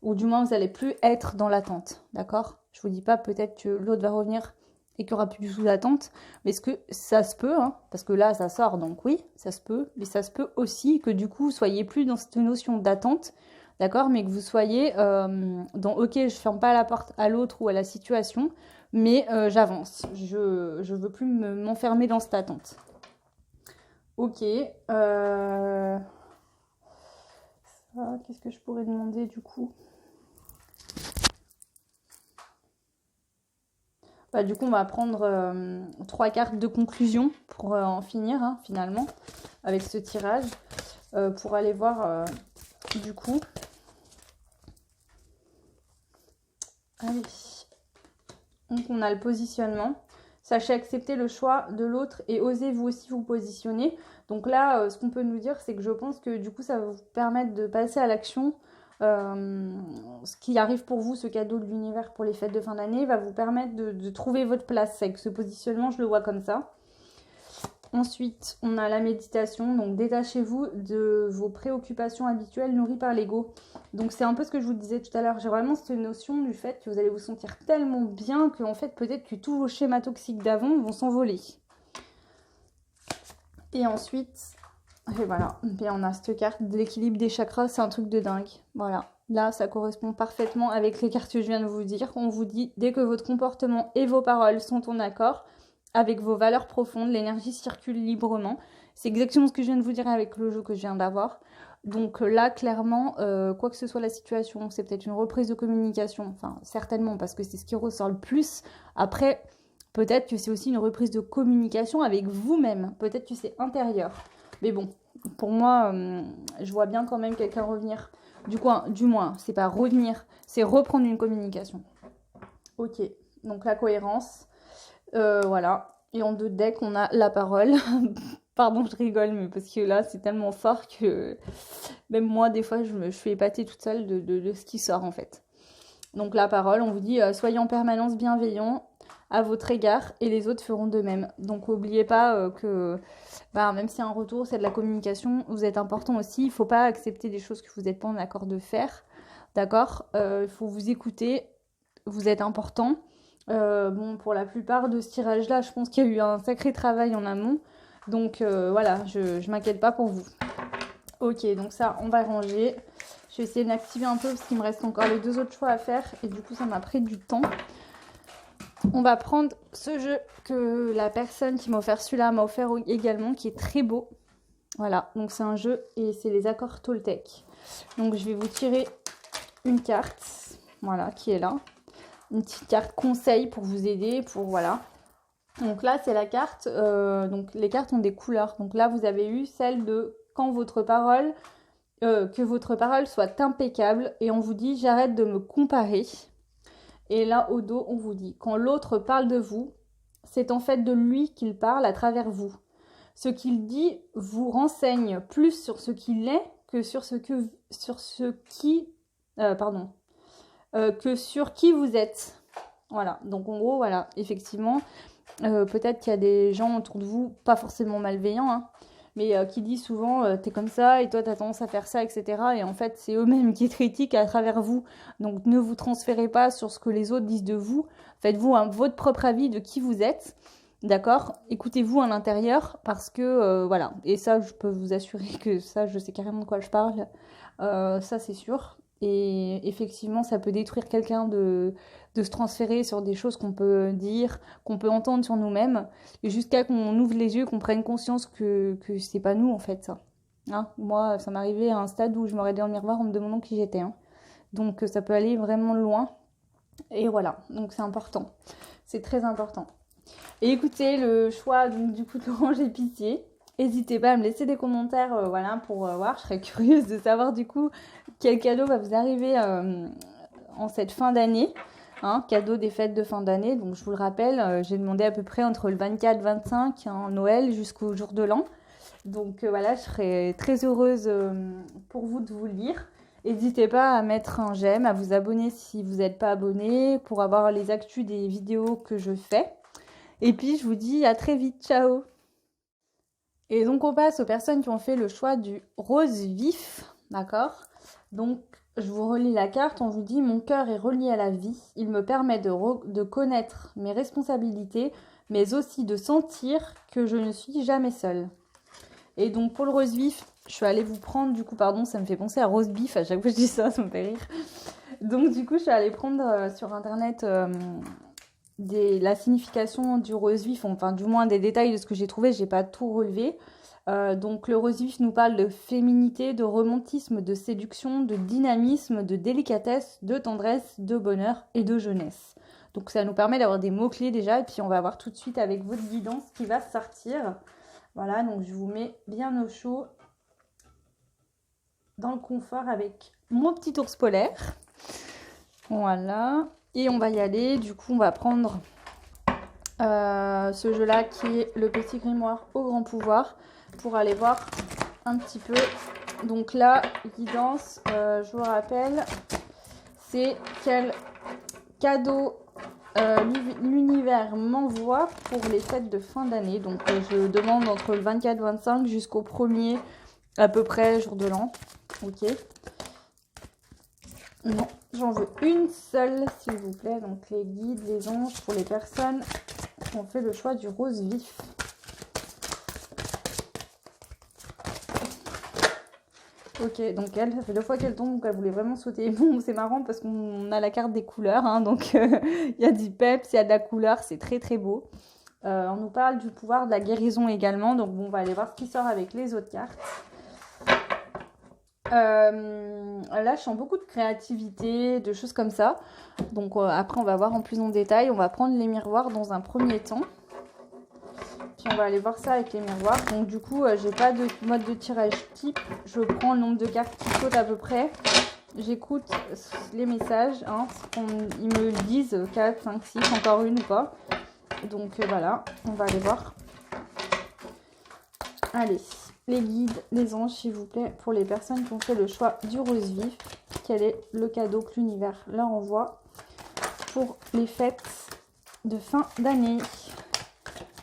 [SPEAKER 1] Ou du moins, vous n'allez plus être dans l'attente. D'accord? Je vous dis pas peut-être que l'autre va revenir et qu'il n'y aura plus du tout d'attente. Mais est-ce que ça se peut, hein? Parce que là, ça sort, donc oui, ça se peut. Mais ça se peut aussi que du coup, vous soyez plus dans cette notion d'attente. D'accord? Mais que vous soyez dans « Ok, je ferme pas la porte à l'autre ou à la situation, mais j'avance. Je veux plus m'enfermer dans cette attente. » Ok. Qu'est-ce que je pourrais demander du coup? Du coup, on va prendre 3 cartes de conclusion pour en finir, hein, finalement, avec ce tirage. Pour aller voir, du coup. Allez. Donc, on a le positionnement. Sachez accepter le choix de l'autre et osez vous aussi vous positionner. Donc là, ce qu'on peut nous dire, c'est que je pense que du coup, ça va vous permettre de passer à l'action. Ce qui arrive pour vous, ce cadeau de l'univers pour les fêtes de fin d'année, va vous permettre de trouver votre place. Avec ce positionnement, je le vois comme ça. Ensuite, on a la méditation. Donc, détachez-vous de vos préoccupations habituelles nourries par l'ego. Donc, c'est un peu ce que je vous disais tout à l'heure. J'ai vraiment cette notion du fait que vous allez vous sentir tellement bien que, en fait, peut-être que tous vos schémas toxiques d'avant vont s'envoler. Et ensuite, et voilà. Et on a cette carte de l'équilibre des chakras. C'est un truc de dingue. Voilà. Là, ça correspond parfaitement avec les cartes que je viens de vous dire. On vous dit, dès que votre comportement et vos paroles sont en accord avec vos valeurs profondes, l'énergie circule librement. C'est exactement ce que je viens de vous dire avec le jeu que je viens d'avoir. Donc là, clairement, quoi que ce soit la situation, c'est peut-être une reprise de communication. Enfin, certainement, parce que c'est ce qui ressort le plus. Après, peut-être que c'est aussi une reprise de communication avec vous-même. Peut-être que c'est intérieur. Mais bon, pour moi, je vois bien quand même quelqu'un revenir. Du moins, c'est pas revenir, c'est reprendre une communication. Ok, donc la cohérence. Voilà. Et en 2 decks, on a la parole. Pardon, je rigole, mais parce que là, c'est tellement fort que même moi, des fois, je suis épatée toute seule de ce qui sort, en fait. Donc, la parole, on vous dit, soyez en permanence bienveillants à votre égard et les autres feront de même. Donc, n'oubliez pas que même si un retour, c'est de la communication, vous êtes important aussi. Il ne faut pas accepter des choses que vous n'êtes pas en accord de faire. D'accord? Il faut vous écouter. Vous êtes important. Pour la plupart de ce tirage-là, je pense qu'il y a eu un sacré travail en amont. Donc voilà, je m'inquiète pas pour vous. Ok, donc ça, on va ranger. Je vais essayer d'activer un peu parce qu'il me reste encore les 2 autres choix à faire. Et du coup, ça m'a pris du temps. On va prendre ce jeu que la personne qui m'a offert celui-là m'a offert également, qui est très beau. Voilà, donc c'est un jeu et c'est les accords Toltec. Donc je vais vous tirer une carte, voilà, qui est là. une petite carte conseil pour vous aider, pour voilà. Donc là, c'est la carte, donc les cartes ont des couleurs. Donc là, vous avez eu celle de quand votre parole, que votre parole soit impeccable. Et on vous dit, j'arrête de me comparer. Et là, au dos, on vous dit, quand l'autre parle de vous, c'est en fait de lui qu'il parle à travers vous. Ce qu'il dit vous renseigne plus sur ce qu'il est que sur que sur qui vous êtes. Voilà, donc en gros, voilà, effectivement, peut-être qu'il y a des gens autour de vous, pas forcément malveillants, hein, mais qui disent souvent t'es comme ça et toi t'as tendance à faire ça, etc. Et en fait, c'est eux-mêmes qui critiquent à travers vous. Donc ne vous transférez pas sur ce que les autres disent de vous. Faites-vous votre propre avis de qui vous êtes. D'accord? Écoutez-vous à l'intérieur parce que voilà. Et ça, je peux vous assurer que ça, je sais carrément de quoi je parle. Ça, c'est sûr. Et effectivement, ça peut détruire quelqu'un de se transférer sur des choses qu'on peut dire, qu'on peut entendre sur nous-mêmes, et jusqu'à qu'on ouvre les yeux, qu'on prenne conscience que c'est pas nous en fait ça. Hein, moi, ça m'arrivait à un stade où je me regardais dans le miroir en me demandant qui j'étais. Hein. Donc ça peut aller vraiment loin. Et voilà, donc c'est important. C'est très important. Et écoutez, le choix donc, du coup de l'orange épicier. N'hésitez pas à me laisser des commentaires voilà, pour voir. Je serais curieuse de savoir du coup quel cadeau va vous arriver en cette fin d'année. Hein, cadeau des fêtes de fin d'année. Donc je vous le rappelle, j'ai demandé à peu près entre le 24-25 Noël jusqu'au jour de l'an. Donc voilà, je serais très heureuse pour vous de vous le lire. N'hésitez pas à mettre un j'aime, à vous abonner si vous n'êtes pas abonné pour avoir les actus des vidéos que je fais. Et puis je vous dis à très vite, ciao! Et donc on passe aux personnes qui ont fait le choix du rose vif, d'accord? Donc je vous relis la carte, on vous dit « Mon cœur est relié à la vie, il me permet de connaître mes responsabilités, mais aussi de sentir que je ne suis jamais seule. » Et donc pour le rose vif, je suis allée vous prendre, du coup, pardon, ça me fait penser à rose beef, à chaque fois que je dis ça, ça me fait rire. Donc du coup, je suis allée prendre sur internet la signification du rose vif, enfin du moins des détails de ce que j'ai trouvé, j'ai pas tout relevé. Donc le rose vif nous parle de féminité, de romantisme, de séduction, de dynamisme, de délicatesse, de tendresse, de bonheur et de jeunesse. Donc ça nous permet d'avoir des mots-clés déjà, et puis on va voir tout de suite avec votre guidance qui va sortir. Voilà, donc je vous mets bien au chaud, dans le confort avec mon petit ours polaire. Voilà, et on va y aller, du coup on va prendre ce jeu-là qui est le petit grimoire au grand pouvoir, pour aller voir un petit peu. Donc là, guidance, je vous rappelle, c'est quel cadeau l'univers m'envoie pour les fêtes de fin d'année. Donc je demande entre le 24-25 jusqu'au 1er à peu près jour de l'an. Ok. Non, j'en veux une seule s'il vous plaît. Donc les guides, les anges pour les personnes qui ont fait le choix du rose vif. Ok, donc elle, ça fait 2 fois qu'elle tombe, donc elle voulait vraiment sauter. Bon, c'est marrant parce qu'on a la carte des couleurs, hein, donc il y a du peps, il y a de la couleur, c'est très très beau. On nous parle du pouvoir de la guérison également, donc bon, on va aller voir ce qui sort avec les autres cartes. Là, je sens beaucoup de créativité, de choses comme ça. Donc après, on va voir en plus en détail. On va prendre les miroirs dans un premier temps. Puis on va aller voir ça avec les miroirs. Donc du coup, j'ai pas de mode de tirage type. Je prends le nombre de cartes qui sautent à peu près. J'écoute les messages. Hein, ils me disent 4, 5, 6, encore une ou pas. Donc voilà, on va aller voir. Allez, les guides, les anges, s'il vous plaît, pour les personnes qui ont fait le choix du rose vif. Quel est le cadeau que l'univers leur envoie pour les fêtes de fin d'année?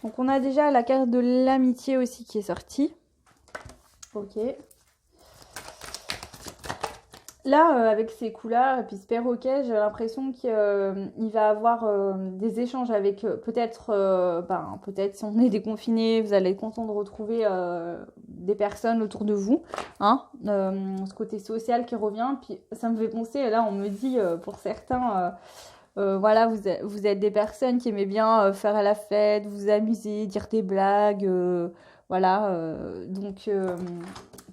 [SPEAKER 1] Donc on a déjà la carte de l'amitié aussi qui est sortie. Ok. Là, avec ces couleurs et puis ce perroquet, j'ai l'impression qu'il va avoir des échanges avec peut-être si on est déconfiné, vous allez être content de retrouver des personnes autour de vous. Hein, ce côté social qui revient. Puis ça me fait penser, là on me dit pour certains... voilà, vous êtes des personnes qui aimaient bien faire la fête, vous amuser, dire des blagues, voilà. Donc,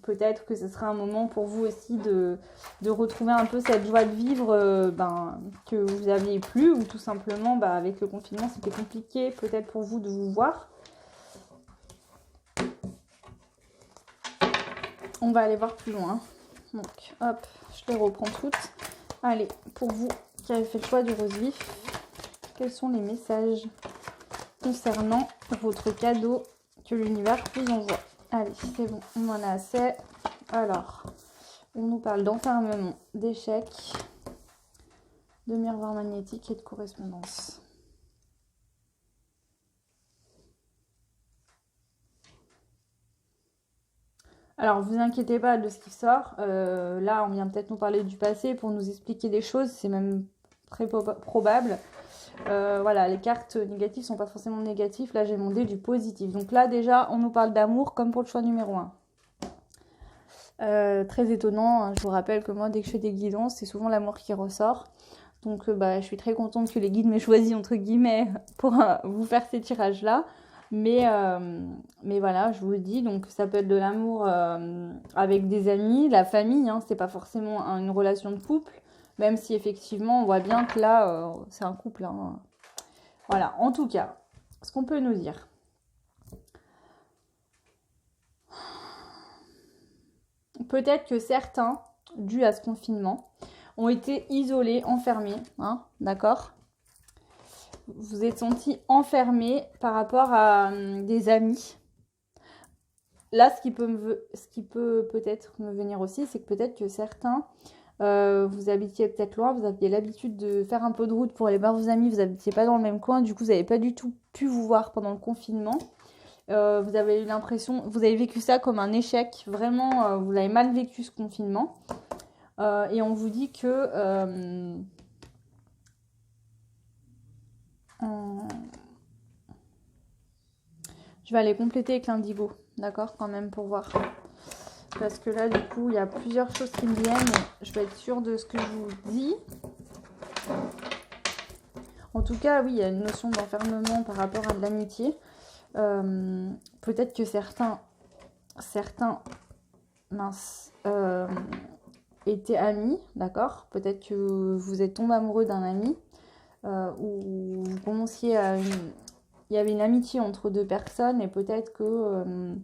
[SPEAKER 1] peut-être que ce sera un moment pour vous aussi de retrouver un peu cette joie de vivre que vous aviez plus, ou tout simplement avec le confinement c'était compliqué peut-être pour vous de vous voir. On va aller voir plus loin. Donc hop, je les reprends toutes. Allez, pour vous qui avez fait le choix du rose vif, quels sont les messages concernant votre cadeau que l'univers vous envoie? Allez, c'est bon, on en a assez. Alors, on nous parle d'enfermement, d'échec, de miroir magnétique et de correspondance. Alors, vous inquiétez pas de ce qui sort. Là, on vient peut-être nous parler du passé pour nous expliquer des choses. C'est même très probable. Voilà, les cartes négatives sont pas forcément négatives. Là, j'ai demandé du positif. Donc là, déjà, on nous parle d'amour comme pour le choix numéro 1. Très étonnant. Hein. Je vous rappelle que moi, dès que je fais des guidances, c'est souvent l'amour qui ressort. Donc, je suis très contente que les guides m'aient choisi, entre guillemets, pour vous faire ces tirages-là. Mais voilà, je vous le dis, donc ça peut être de l'amour avec des amis, la famille, hein, c'est pas forcément une relation de couple, même si effectivement on voit bien que là c'est un couple. Hein. Voilà, en tout cas, ce qu'on peut nous dire. Peut-être que certains, dû à ce confinement, ont été isolés, enfermés, hein, d'accord ? Vous êtes sentis enfermés par rapport à des amis. Là, ce qui peut peut-être me venir aussi, c'est que peut-être que certains, vous habitiez peut-être loin, vous aviez l'habitude de faire un peu de route pour aller voir vos amis, vous n'habitiez pas dans le même coin, du coup, vous n'avez pas du tout pu vous voir pendant le confinement. Vous avez eu l'impression, vous avez vécu ça comme un échec, vraiment, vous l'avez mal vécu ce confinement. Et on vous dit que... je vais aller compléter avec l'indigo, d'accord, quand même, pour voir. Parce que là, du coup, il y a plusieurs choses qui me viennent. Je vais être sûre de ce que je vous dis. En tout cas, oui, il y a une notion d'enfermement par rapport à de l'amitié. Peut-être que certains étaient amis, d'accord. Peut-être que vous êtes tombé amoureux d'un ami. Ou vous commenciez à... Il y avait une amitié entre deux personnes et peut-être que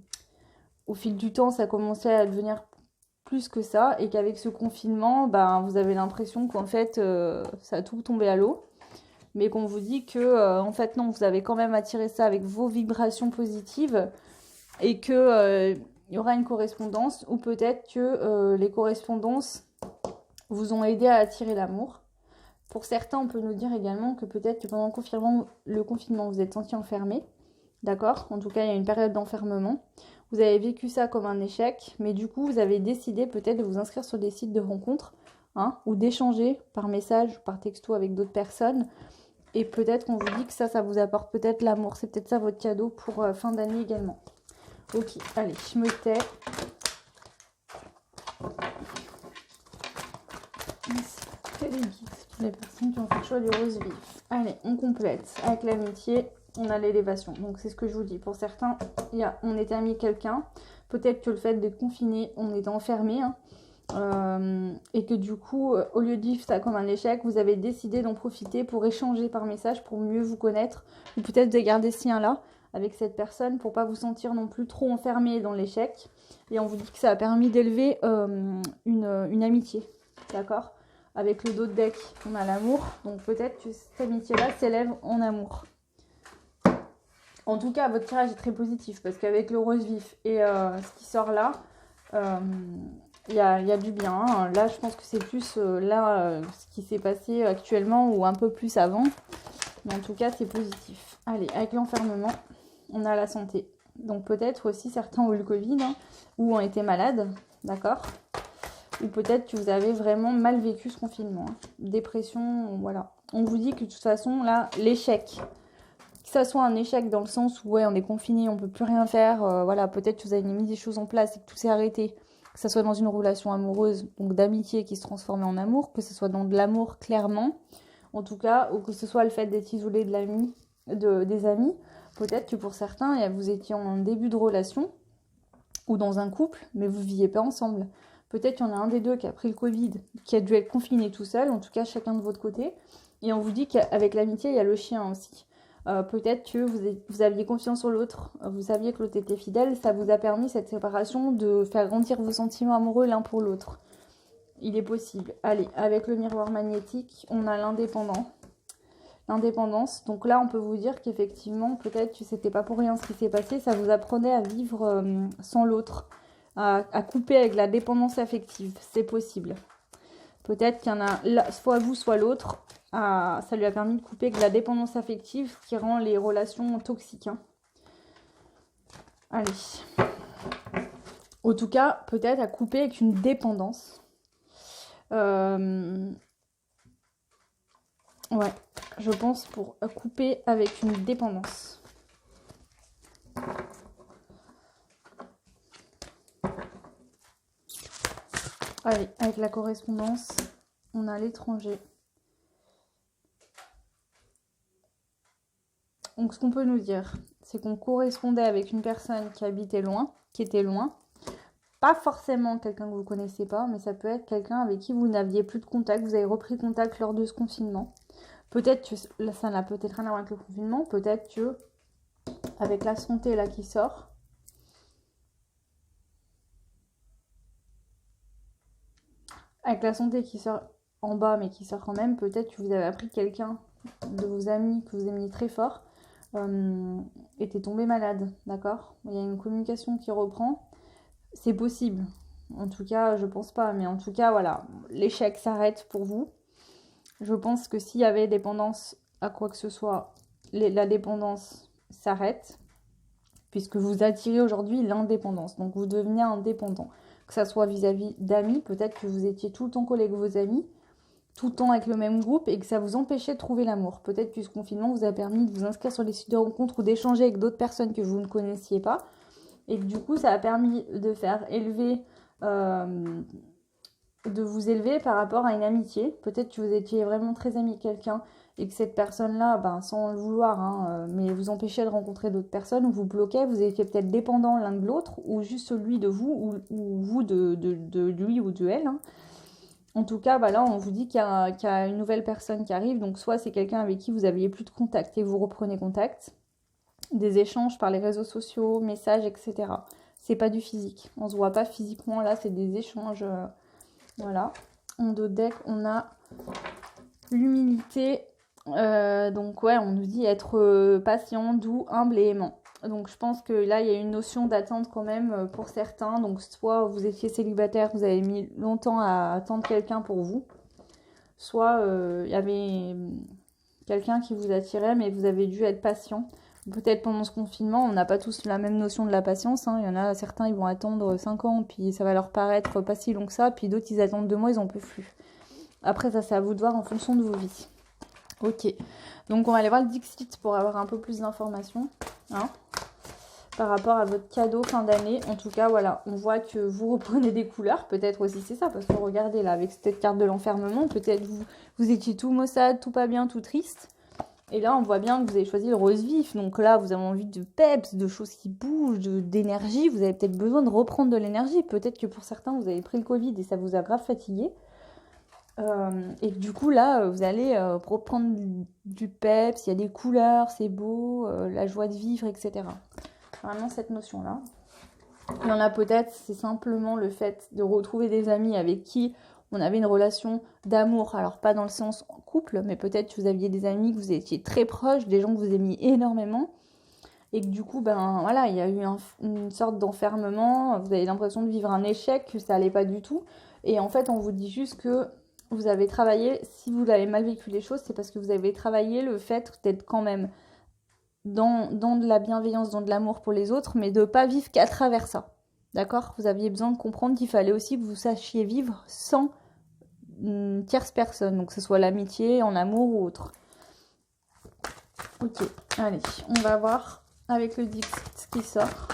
[SPEAKER 1] au fil du temps, ça commençait à devenir plus que ça et qu'avec ce confinement, vous avez l'impression qu'en fait, ça a tout tombé à l'eau. Mais qu'on vous dit que, en fait, non, vous avez quand même attiré ça avec vos vibrations positives et que y aura une correspondance ou peut-être que les correspondances vous ont aidé à attirer l'amour. Pour certains, on peut nous dire également que peut-être que pendant le confinement, vous êtes sentis enfermés. D'accord ? En tout cas, il y a une période d'enfermement. Vous avez vécu ça comme un échec, mais du coup, vous avez décidé peut-être de vous inscrire sur des sites de rencontres, hein, ou d'échanger par message ou par texto avec d'autres personnes. Et peut-être qu'on vous dit que ça vous apporte peut-être l'amour. C'est peut-être ça votre cadeau pour fin d'année également. Ok, allez, je me tais. Les personnes qui ont fait le choix du rose vif. Allez, on complète. Avec l'amitié, on a l'élévation. Donc c'est ce que je vous dis. Pour certains, on était amis quelqu'un. Peut-être que le fait d'être confiné, on était enfermé. Hein, et que du coup, au lieu de vivre ça comme un échec, vous avez décidé d'en profiter pour échanger par message, pour mieux vous connaître. Ou peut-être de garder ce lien-là avec cette personne pour pas vous sentir non plus trop enfermé dans l'échec. Et on vous dit que ça a permis d'élever une amitié. D'accord ? Avec le dos de deck, on a l'amour. Donc peut-être que cette amitié-là s'élève en amour. En tout cas, votre tirage est très positif. Parce qu'avec le rose vif et ce qui sort là, il y a du bien. Hein. Là, je pense que c'est plus ce qui s'est passé actuellement ou un peu plus avant. Mais en tout cas, c'est positif. Allez, avec l'enfermement, on a la santé. Donc peut-être aussi certains ont eu le Covid ou ont été malades. D'accord ? Ou peut-être que vous avez vraiment mal vécu ce confinement. Hein. Dépression, voilà. On vous dit que de toute façon, là, l'échec, que ça soit un échec dans le sens où ouais, on est confiné, on peut plus rien faire, voilà, peut-être que vous avez mis des choses en place et que tout s'est arrêté, que ça soit dans une relation amoureuse, donc d'amitié qui se transforme en amour, que ce soit dans de l'amour clairement, en tout cas, ou que ce soit le fait d'être isolé des amis, peut-être que pour certains, vous étiez en début de relation,
[SPEAKER 2] ou dans un couple, mais vous ne viviez pas ensemble. Peut-être qu'il y en a un des deux qui a pris le Covid, qui a dû être confiné tout seul, en tout cas chacun de votre côté. Et on vous dit qu'avec l'amitié, il y a le chien aussi. Peut-être que vous aviez confiance sur l'autre, vous saviez que l'autre était fidèle, ça vous a permis, cette séparation, de faire grandir vos sentiments amoureux l'un pour l'autre. Il est possible. Allez, avec le miroir magnétique, on a l'indépendance. Donc là, on peut vous dire qu'effectivement, peut-être que c'était pas pour rien ce qui s'est passé, ça vous apprenait à vivre sans l'autre, à couper avec la dépendance affective. C'est possible. Peut-être qu'il y en a soit vous, soit l'autre. Ça lui a permis de couper avec la dépendance affective qui rend les relations toxiques. Hein. Allez. En tout cas, peut-être à couper avec une dépendance. Ouais, je pense pour couper avec une dépendance. Allez, avec la correspondance, on a l'étranger. Donc ce qu'on peut nous dire, c'est qu'on correspondait avec une personne qui habitait loin, qui était loin. Pas forcément quelqu'un que vous ne connaissez pas, mais ça peut être quelqu'un avec qui vous n'aviez plus de contact, vous avez repris contact lors de ce confinement. Peut-être que là, ça n'a peut-être rien à voir avec le confinement, peut-être que avec la santé là qui sort, avec la santé qui sort en bas mais qui sort quand même, peut-être que vous avez appris quelqu'un de vos amis que vous aimiez très fort était tombé malade, d'accord? Il y a une communication qui reprend, c'est possible. En tout cas, je pense pas, mais en tout cas, voilà, l'échec s'arrête pour vous. Je pense que s'il y avait dépendance à quoi que ce soit, la dépendance s'arrête, puisque vous attirez aujourd'hui l'indépendance. Donc vous devenez indépendant. Que ça soit vis-à-vis d'amis, peut-être que vous étiez tout le temps collé avec vos amis, tout le temps avec le même groupe, et que ça vous empêchait de trouver l'amour. Peut-être que ce confinement vous a permis de vous inscrire sur les sites de rencontres ou d'échanger avec d'autres personnes que vous ne connaissiez pas. Et que du coup, ça a permis de faire élever... de vous élever par rapport à une amitié. Peut-être que vous étiez vraiment très ami avec quelqu'un et que cette personne-là, sans le vouloir, mais vous empêchait de rencontrer d'autres personnes ou vous bloquait, vous étiez peut-être dépendant l'un de l'autre ou juste celui de vous ou vous de lui ou de elle. Hein. En tout cas, là, on vous dit qu'il y a une nouvelle personne qui arrive. Donc, soit c'est quelqu'un avec qui vous n'aviez plus de contact et vous reprenez contact. Des échanges par les réseaux sociaux, messages, etc. C'est pas du physique. On se voit pas physiquement, là, c'est des échanges... Voilà, en dos de deck, on a l'humilité. Donc ouais, on nous dit être patient, doux, humble et aimant. Donc je pense que là, il y a une notion d'attente quand même pour certains. Donc soit vous étiez célibataire, vous avez mis longtemps à attendre quelqu'un pour vous. Soit il y avait quelqu'un qui vous attirait, mais vous avez dû être patient. Peut-être pendant ce confinement, on n'a pas tous la même notion de la patience. Hein. Il y en a certains, ils vont attendre 5 ans, puis ça va leur paraître pas si long que ça. Puis d'autres, ils attendent 2 mois, ils n'en peuvent plus. Après, ça, c'est à vous de voir en fonction de vos vies. Ok. Donc, on va aller voir le Dixit pour avoir un peu plus d'informations. Hein, par rapport à votre cadeau fin d'année. En tout cas, voilà, on voit que vous reprenez des couleurs. Peut-être aussi c'est ça, parce que regardez là, avec cette carte de l'enfermement, peut-être vous étiez tout maussade, tout pas bien, tout triste. Et là, on voit bien que vous avez choisi le rose vif. Donc là, vous avez envie de peps, de choses qui bougent, d'énergie. Vous avez peut-être besoin de reprendre de l'énergie. Peut-être que pour certains, vous avez pris le Covid et ça vous a grave fatigué. Et que du coup, là, vous allez reprendre du peps. Il y a des couleurs, c'est beau, la joie de vivre, etc. Vraiment cette notion-là. Il y en a peut-être, c'est simplement le fait de retrouver des amis avec qui on avait une relation d'amour, alors pas dans le sens couple, mais peut-être que vous aviez des amis que vous étiez très proches, des gens que vous aimiez énormément, et que du coup, voilà, il y a eu une sorte d'enfermement, vous avez l'impression de vivre un échec, que ça allait pas du tout, et en fait, on vous dit juste que vous avez travaillé, si vous avez mal vécu les choses, c'est parce que vous avez travaillé le fait d'être quand même dans de la bienveillance, dans de l'amour pour les autres, mais de ne pas vivre qu'à travers ça. D'accord? Vous aviez besoin de comprendre qu'il fallait aussi que vous sachiez vivre sans une tierce personne, donc que ce soit l'amitié, en amour ou autre. Ok, allez, on va voir avec le Dixit ce qui sort.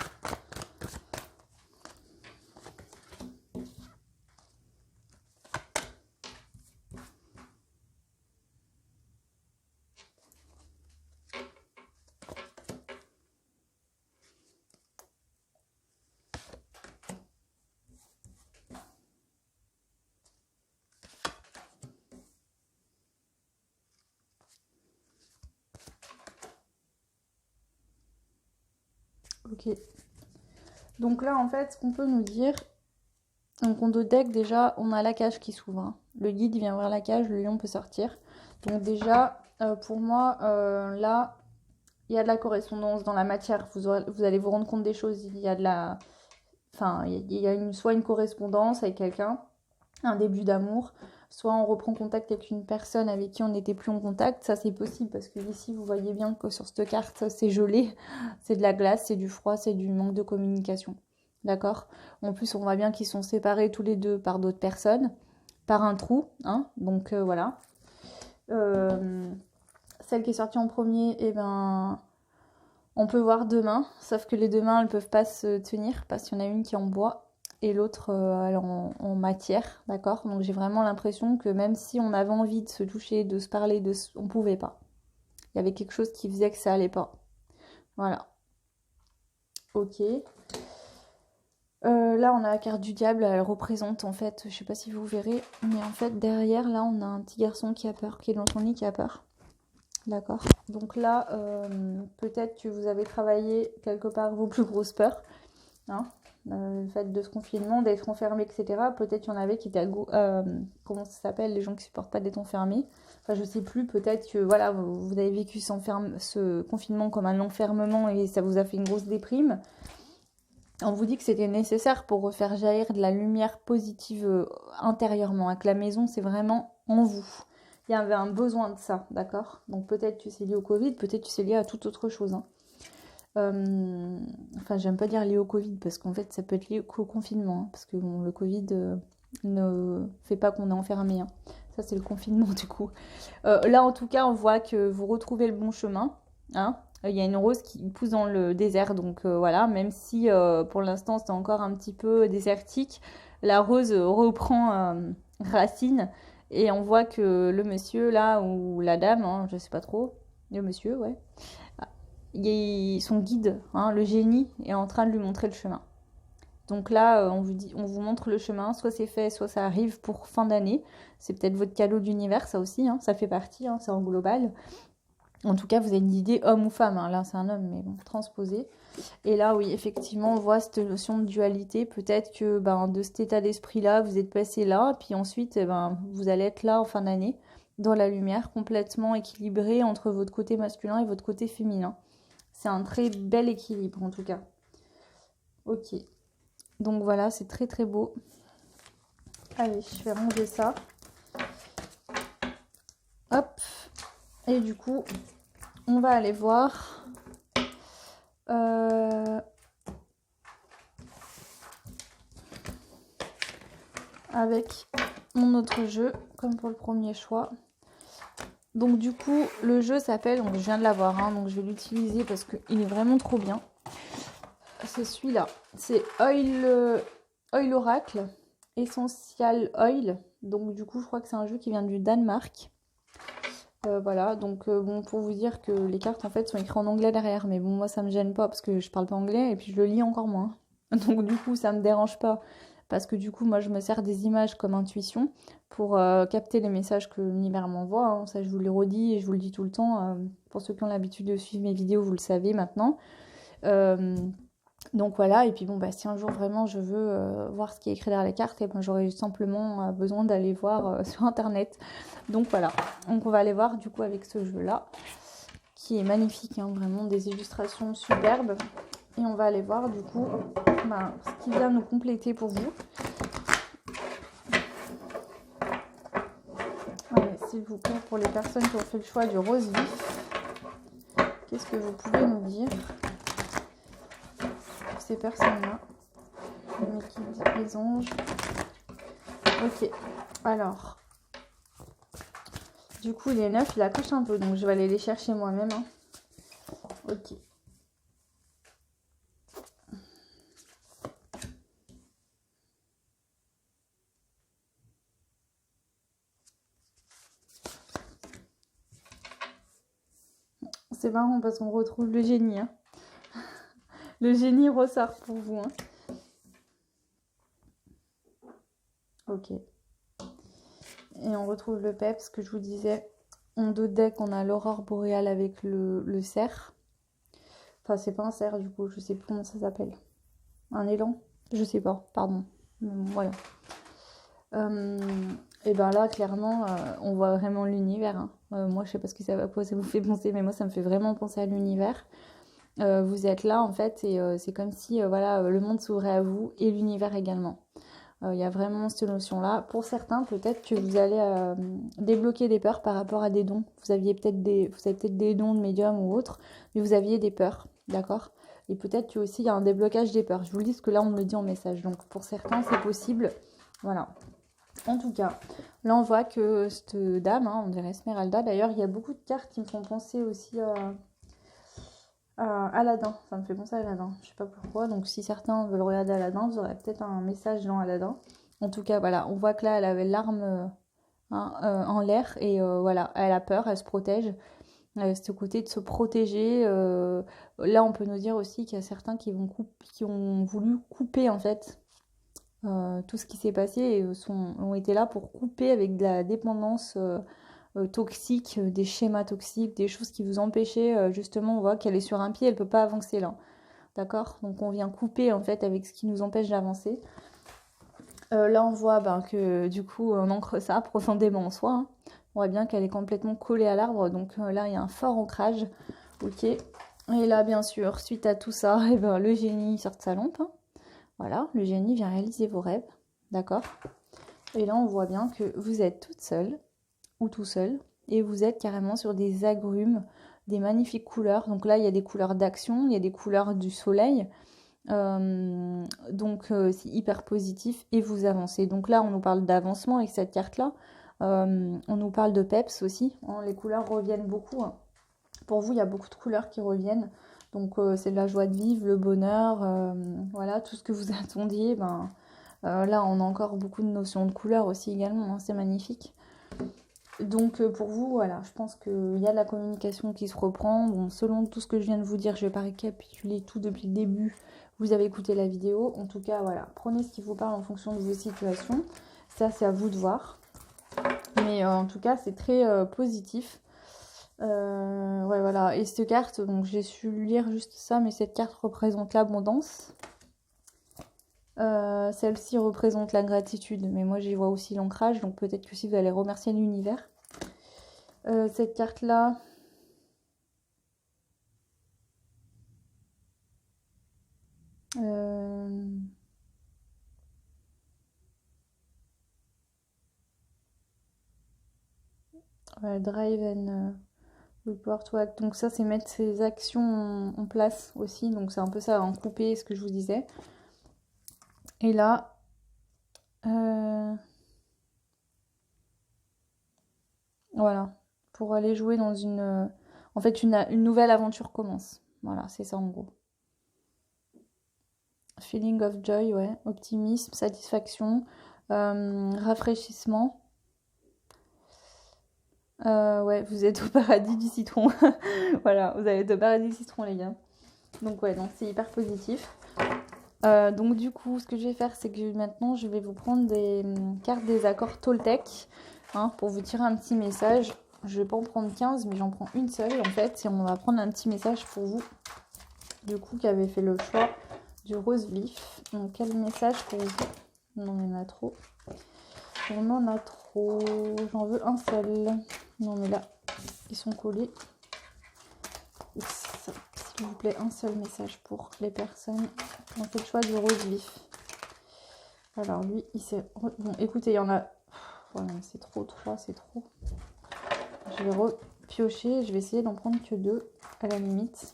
[SPEAKER 2] Ok. Donc là, en fait, ce qu'on peut nous dire... Donc on deck déjà, on a la cage qui s'ouvre. Hein. Le guide il vient ouvrir la cage, le lion peut sortir. Donc déjà, pour moi, là, il y a de la correspondance dans la matière. Vous allez vous rendre compte des choses. Il y a de la... Enfin, il y a soit une correspondance avec quelqu'un, un début d'amour, soit on reprend contact avec une personne avec qui on n'était plus en contact. Ça, c'est possible parce que ici, vous voyez bien que sur cette carte, c'est gelé. C'est de la glace, c'est du froid, c'est du manque de communication. D'accord? En plus, on voit bien qu'ils sont séparés tous les deux par d'autres personnes, par un trou. Hein, donc, voilà. Celle qui est sortie en premier, eh ben, on peut voir deux mains. Sauf que les deux mains, elles ne peuvent pas se tenir parce qu'il y en a une qui est en bois et l'autre elle est en matière. D'accord? Donc, j'ai vraiment l'impression que même si on avait envie de se toucher, de se parler, on ne pouvait pas. Il y avait quelque chose qui faisait que ça allait pas. Voilà. Ok. Là, on a la carte du diable, elle représente en fait, je sais pas si vous verrez, mais en fait derrière, là, on a un petit garçon qui a peur, qui est dans son lit, qui a peur. D'accord. Donc là, peut-être que vous avez travaillé quelque part vos plus grosses peurs, hein, le fait de ce confinement, d'être enfermé, etc. Peut-être qu'il y en avait qui étaient comment ça s'appelle, les gens qui supportent pas d'être enfermés. Enfin, je sais plus. Peut-être que voilà, vous avez vécu ce confinement comme un enfermement et ça vous a fait une grosse déprime. On vous dit que c'était nécessaire pour refaire jaillir de la lumière positive intérieurement, et que la maison, c'est vraiment en vous. Il y avait un besoin de ça, d'accord? Donc peut-être que c'est lié au Covid, peut-être que c'est lié à toute autre chose. Hein. Enfin, j'aime pas dire lié au Covid, parce qu'en fait, ça peut être lié au confinement, hein, parce que bon, le Covid ne fait pas qu'on est enfermé. Hein. Ça, c'est le confinement, du coup. Là, en tout cas, on voit que vous retrouvez le bon chemin, hein. Il y a une rose qui pousse dans le désert, donc voilà, même si pour l'instant c'est encore un petit peu désertique, la rose reprend racine et on voit que le monsieur là, ou la dame, hein, je sais pas trop, le monsieur, ouais, son guide, hein, le génie, est en train de lui montrer le chemin. Donc là, on vous montre le chemin, soit c'est fait, soit ça arrive pour fin d'année. C'est peut-être votre cadeau d'univers, ça aussi, hein, ça fait partie, hein, c'est en global. En tout cas, vous avez une idée homme ou femme. Hein. Là, c'est un homme, mais bon, transposé. Et là, oui, effectivement, on voit cette notion de dualité. Peut-être que de cet état d'esprit-là, vous êtes passé là, puis ensuite, vous allez être là en fin d'année, dans la lumière, complètement équilibré entre votre côté masculin et votre côté féminin. C'est un très bel équilibre, en tout cas. Ok. Donc voilà, c'est très très beau. Allez, je vais ranger ça. Hop. Et du coup, on va aller voir avec mon autre jeu, comme pour le premier choix. Donc du coup, le jeu s'appelle, je viens de l'avoir, hein, donc je vais l'utiliser parce qu'il est vraiment trop bien. C'est celui-là, c'est Oil Oracle, Essential Oil. Donc du coup, je crois que c'est un jeu qui vient du Danemark. Voilà, donc bon, pour vous dire que les cartes en fait sont écrites en anglais derrière, mais bon, moi ça me gêne pas parce que je parle pas anglais et puis je le lis encore moins. Donc du coup, ça me dérange pas parce que du coup, moi je me sers des images comme intuition pour capter les messages que l'univers m'envoie. Hein. Ça, je vous le redis et je vous le dis tout le temps. Pour ceux qui ont l'habitude de suivre mes vidéos, vous le savez maintenant. Donc voilà, et puis bon, si un jour vraiment je veux voir ce qui est écrit derrière les cartes, et j'aurais simplement besoin d'aller voir sur internet. Donc voilà, donc on va aller voir du coup avec ce jeu-là, qui est magnifique, hein, vraiment des illustrations superbes. Et on va aller voir du coup ce qui vient nous compléter pour vous. Allez, s'il vous plaît, pour les personnes qui ont fait le choix du rose vif, qu'est-ce que vous pouvez nous dire ces personnes-là, les anges. Ok, alors, du coup, il est 9, il accroche un peu, donc je vais aller les chercher moi-même. Hein. Ok. C'est marrant parce qu'on retrouve le génie. Hein. Le génie ressort pour vous. Hein. Ok. Et on retrouve le PEP, ce que je vous disais. En deux decks, on a l'aurore boréale avec le cerf. Enfin, c'est pas un cerf du coup, je sais plus comment ça s'appelle. Un élan? Je sais pas, pardon. Voilà. Et ben là, clairement, on voit vraiment l'univers. Hein. Moi, je sais pas ce que ça va, quoi ça vous fait penser, mais moi, ça me fait vraiment penser à l'univers. Vous êtes là, en fait, et c'est comme si, voilà, le monde s'ouvrait à vous et l'univers également. Il y a vraiment cette notion-là. Pour certains, peut-être que vous allez débloquer des peurs par rapport à des dons. Vous avez peut-être des dons de médium ou autre, mais vous aviez des peurs, d'accord? Et peut-être que aussi il y a un déblocage des peurs. Je vous le dis parce que là, on me le dit en message. Donc pour certains, c'est possible. Voilà. En tout cas, là, on voit que cette dame, hein, on dirait Esmeralda. D'ailleurs, il y a beaucoup de cartes qui me font penser aussi Aladdin, ça me fait penser à Aladdin, je sais pas pourquoi, donc si certains veulent regarder Aladdin, vous aurez peut-être un message dans Aladdin. En tout cas, voilà, on voit que là, elle avait l'arme en l'air, et voilà, elle a peur, elle se protège. Ce côté de se protéger, là, on peut nous dire aussi qu'il y a certains qui ont voulu couper, en fait, tout ce qui s'est passé, et ont été là pour couper avec de la dépendance toxiques, des schémas toxiques, des choses qui vous empêchaient, justement, on voit qu'elle est sur un pied, elle peut pas avancer là. D'accord? Donc on vient couper en fait avec ce qui nous empêche d'avancer. Là on voit que du coup on ancre ça profondément en soi. Hein. On voit bien qu'elle est complètement collée à l'arbre, donc là il y a un fort ancrage. Ok. Et là bien sûr, suite à tout ça, et le génie sort de sa lampe. Hein. Voilà, le génie vient réaliser vos rêves. D'accord? Et là on voit bien que vous êtes toute seule ou tout seul, et vous êtes carrément sur des agrumes, des magnifiques couleurs. Donc là, il y a des couleurs d'action, il y a des couleurs du soleil, donc c'est hyper positif, et vous avancez. Donc là, on nous parle d'avancement avec cette carte-là, on nous parle de peps aussi, hein, les couleurs reviennent beaucoup. Hein. Pour vous, il y a beaucoup de couleurs qui reviennent, donc c'est de la joie de vivre, le bonheur, voilà, tout ce que vous attendiez, là, on a encore beaucoup de notions de couleurs aussi également, hein, c'est magnifique. Donc pour vous, voilà, je pense qu'il y a de la communication qui se reprend. Bon, selon tout ce que je viens de vous dire, je vais pas récapituler tout depuis le début. Vous avez écouté la vidéo. En tout cas, voilà, prenez ce qui vous parle en fonction de vos situations. Ça, c'est à vous de voir. Mais en tout cas, c'est très positif. Ouais, voilà. Et cette carte, donc j'ai su lire juste ça, mais cette carte représente l'abondance. Celle-ci représente la gratitude, mais moi j'y vois aussi l'ancrage, donc peut-être que si vous allez remercier l'univers. Cette carte-là, drive and report to act. Donc ça, c'est mettre ses actions en place aussi, donc c'est un peu ça, en couper ce que je vous disais. Et là, voilà, pour aller jouer dans une... En fait, une nouvelle aventure commence. Voilà, c'est ça en gros. Feeling of joy, ouais. Optimisme, satisfaction, rafraîchissement. Ouais, vous êtes au paradis du citron. Voilà, vous allez être au paradis du citron, les gars. Donc ouais, donc c'est hyper positif. Donc du coup, ce que je vais faire, c'est que maintenant, je vais vous prendre des cartes des accords Toltec, hein, pour vous tirer un petit message. Je vais pas en prendre 15, mais j'en prends une seule, en fait. Et on va prendre un petit message pour vous, du coup, qui avez fait le choix du rose vif. Donc, quel message pour vous? Non, il y en a trop. On en a trop. J'en veux un seul. Non, mais là, ils sont collés. S'il vous plaît, un seul message pour les personnes qui ont fait le choix du rose vif. Alors, lui, il s'est... Bon, écoutez, il y en a... Voilà, c'est trop, 3, c'est trop. Je vais repiocher. Je vais essayer d'en prendre que 2, à la limite.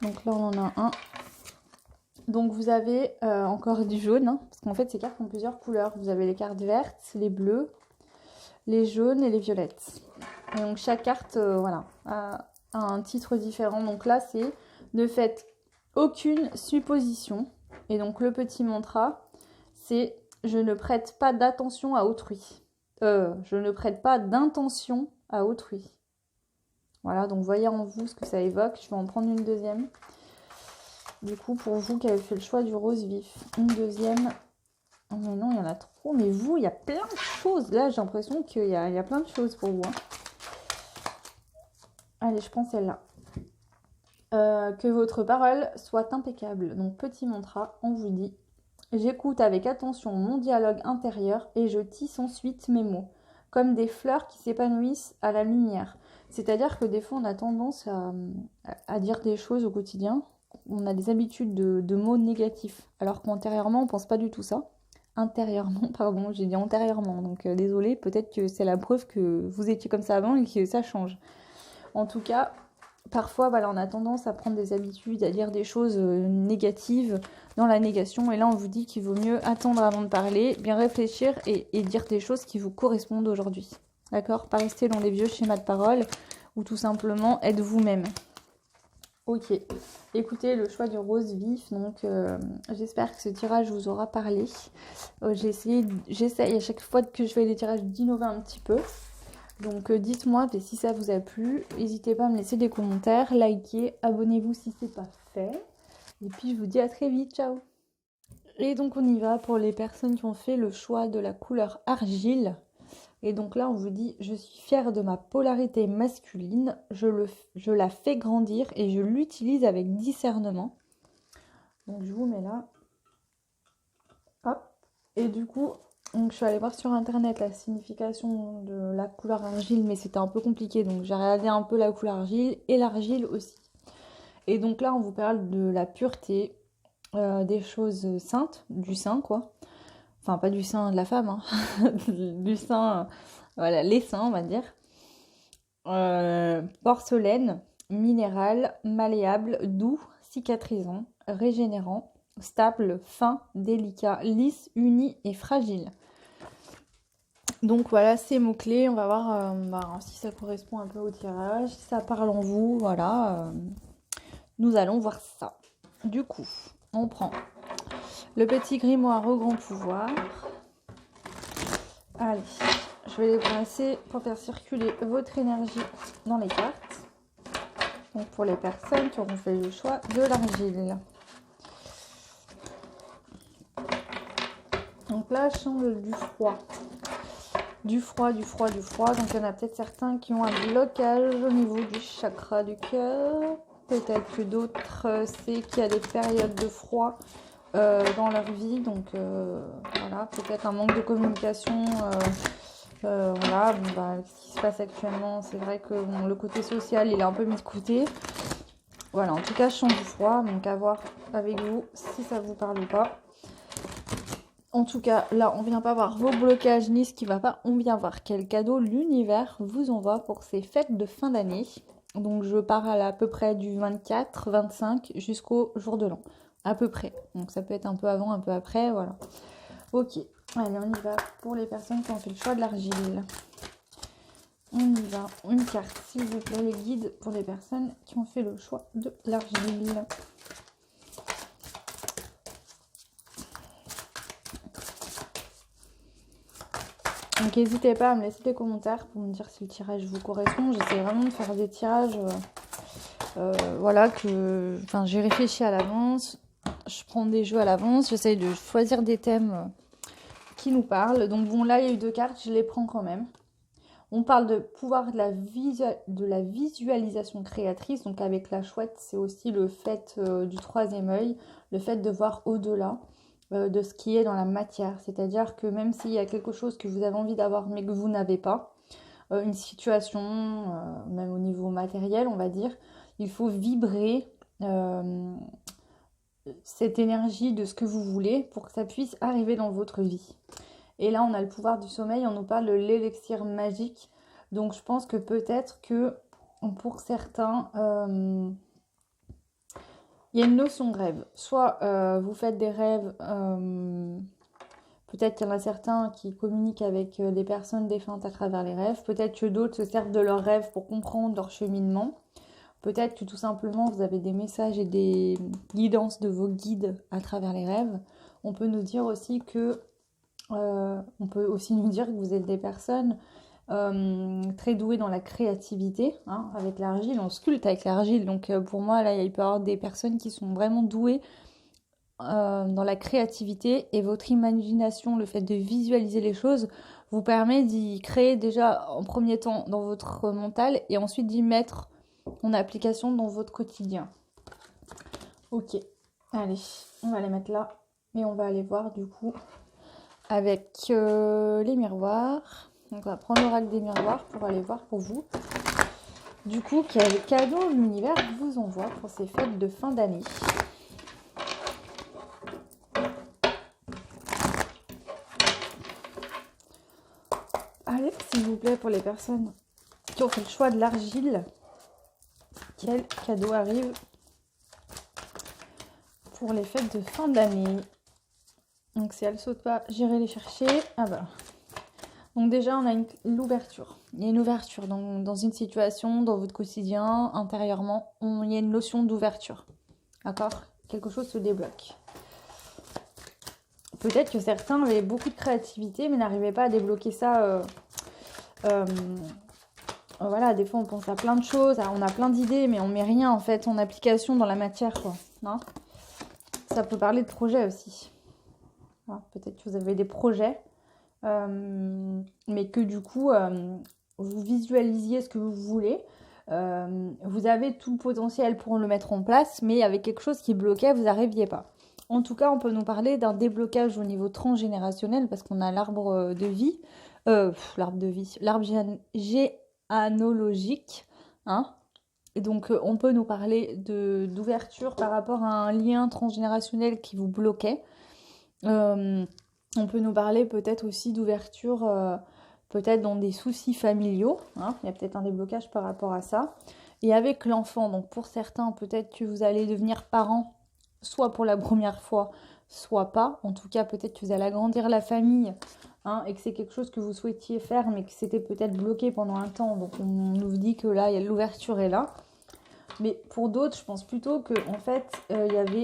[SPEAKER 2] Donc là, on en a un. Donc vous avez encore du jaune, hein, parce qu'en fait ces cartes ont plusieurs couleurs. Vous avez les cartes vertes, les bleues, les jaunes et les violettes. Et donc chaque carte voilà, a un titre différent. Donc là c'est ne faites aucune supposition. Et donc le petit mantra c'est je ne prête pas d'attention à autrui. Je ne prête pas d'intention à autrui. Voilà, donc voyez en vous ce que ça évoque. Je vais en prendre une deuxième. Du coup, pour vous qui avez fait le choix du rose vif, une deuxième. Oh mais non, il y en a trop. Mais vous, il y a plein de choses. Là, j'ai l'impression qu'il y a plein de choses pour vous. Hein. Allez, je prends celle-là. Que votre parole soit impeccable. Donc petit mantra, on vous dit: j'écoute avec attention mon dialogue intérieur et je tisse ensuite mes mots, comme des fleurs qui s'épanouissent à la lumière. C'est-à-dire que des fois, on a tendance à dire des choses au quotidien. On a des habitudes de mots négatifs, alors qu'antérieurement, on pense pas du tout ça. Intérieurement, pardon, j'ai dit antérieurement, donc désolée, peut-être que c'est la preuve que vous étiez comme ça avant et que ça change. En tout cas, parfois, voilà, on a tendance à prendre des habitudes, à dire des choses négatives dans la négation. Et là, on vous dit qu'il vaut mieux attendre avant de parler, bien réfléchir et dire des choses qui vous correspondent aujourd'hui. D'accord? Pas rester dans les vieux schémas de parole ou tout simplement être vous-même. Ok. Écoutez, le choix du rose vif. Donc, j'espère que ce tirage vous aura parlé. J'essaye à chaque fois que je fais des tirages d'innover un petit peu. Donc dites-moi si ça vous a plu, n'hésitez pas à me laisser des commentaires, likez, abonnez-vous si ce n'est pas fait. Et puis je vous dis à très vite, ciao. Et donc on y va pour les personnes qui ont fait le choix de la couleur argile. Et donc là on vous dit: je suis fière de ma polarité masculine, je la fais grandir et je l'utilise avec discernement. Donc je vous mets là. Hop. Et du coup, donc je suis allée voir sur internet la signification de la couleur argile, mais c'était un peu compliqué, donc j'ai regardé un peu la couleur argile et l'argile aussi. Et donc là, on vous parle de la pureté, des choses saintes, du saint quoi. Enfin, pas du sein de la femme, hein. Du sein, voilà, les saints, on va dire. Porcelaine, minéral, malléable, doux, cicatrisant, régénérant, stable, fin, délicat, lisse, uni et fragile. Donc voilà ces mots-clés, on va voir si ça correspond un peu au tirage, si ça parle en vous, voilà. Nous allons voir ça. Du coup, on prend le petit grimoire au grand pouvoir. Allez, je vais les placer pour faire circuler votre énergie dans les cartes. Donc pour les personnes qui auront fait le choix de l'argile. Donc là, je sens du froid. Du froid. Donc il y en a peut-être certains qui ont un blocage au niveau du chakra du cœur. Peut-être que d'autres, c'est qu'il y a des périodes de froid dans leur vie. Donc voilà, peut-être un manque de communication. Voilà, ce qui se passe actuellement, c'est vrai que le côté social, il est un peu mis de côté. Voilà, en tout cas, je sens du froid. Donc à voir avec vous si ça vous parle ou pas. En tout cas, là, on vient pas voir vos blocages ni ce qui va pas. On vient voir quel cadeau l'univers vous envoie pour ces fêtes de fin d'année. Donc, je parle à peu près du 24, 25 jusqu'au jour de l'an. À peu près. Donc, ça peut être un peu avant, un peu après, voilà. Ok. Allez, on y va pour les personnes qui ont fait le choix de l'argile. On y va. Une carte, s'il vous plaît, les guides pour les personnes qui ont fait le choix de l'argile. Donc n'hésitez pas à me laisser des commentaires pour me dire si le tirage vous correspond. J'essaie vraiment de faire des tirages voilà, j'ai réfléchi à l'avance. Je prends des jeux à l'avance. J'essaie de choisir des thèmes qui nous parlent. Donc bon, là il y a eu 2 cartes, je les prends quand même. On parle de pouvoir de la visualisation créatrice. Donc avec la chouette, c'est aussi le fait du 3e œil, le fait de voir au-delà de ce qui est dans la matière. C'est-à-dire que même s'il y a quelque chose que vous avez envie d'avoir mais que vous n'avez pas, une situation, même au niveau matériel, on va dire, il faut vibrer cette énergie de ce que vous voulez pour que ça puisse arriver dans votre vie. Et là, on a le pouvoir du sommeil, on nous parle de l'élixir magique. Donc, je pense que peut-être que pour certains, il y a une notion de rêve. Soit vous faites des rêves, peut-être qu'il y en a certains qui communiquent avec des personnes défuntes à travers les rêves. Peut-être que d'autres se servent de leurs rêves pour comprendre leur cheminement. Peut-être que tout simplement vous avez des messages et des guidances de vos guides à travers les rêves. On peut nous dire aussi que vous êtes des personnes très douées dans la créativité, hein, avec l'argile, on sculpte avec l'argile, donc pour moi là il peut y avoir des personnes qui sont vraiment douées dans la créativité, et votre imagination, le fait de visualiser les choses vous permet d'y créer déjà en premier temps dans votre mental et ensuite d'y mettre en application dans votre quotidien. Ok, allez, on va les mettre là et on va aller voir du coup avec les miroirs. Donc on va prendre l'oracle des miroirs pour aller voir pour vous. Du coup, quel cadeau l'univers vous envoie pour ces fêtes de fin d'année? Allez, s'il vous plaît, pour les personnes qui ont fait le choix de l'argile, quel cadeau arrive pour les fêtes de fin d'année? Donc si elle saute pas, j'irai les chercher. Ah bah. Donc déjà, on a l'ouverture. Il y a une ouverture dans une situation, dans votre quotidien, intérieurement. Il y a une notion d'ouverture. D'accord? Quelque chose se débloque. Peut-être que certains avaient beaucoup de créativité, mais n'arrivaient pas à débloquer ça. Voilà, des fois, on pense à plein de choses. On a plein d'idées, mais on met rien, en fait, en application dans la matière, quoi. Non? Ça peut parler de projets aussi. Peut-être que vous avez des projets, mais que du coup, vous visualisiez ce que vous voulez. Vous avez tout le potentiel pour le mettre en place, mais avec quelque chose qui bloquait, vous n'arriviez pas. En tout cas, on peut nous parler d'un déblocage au niveau transgénérationnel, parce qu'on a l'arbre de vie, l'arbre généalogique, hein. Et donc, on peut nous parler d'ouverture par rapport à un lien transgénérationnel qui vous bloquait. On peut nous parler peut-être aussi d'ouverture, peut-être dans des soucis familiaux, hein. Il y a peut-être un déblocage par rapport à ça. Et avec l'enfant, donc pour certains, peut-être que vous allez devenir parent, soit pour la première fois, soit pas. En tout cas, peut-être que vous allez agrandir la famille, hein, et que c'est quelque chose que vous souhaitiez faire, mais que c'était peut-être bloqué pendant un temps. Donc on nous dit que là, l'ouverture est là. Mais pour d'autres, je pense plutôt que en fait, il y avait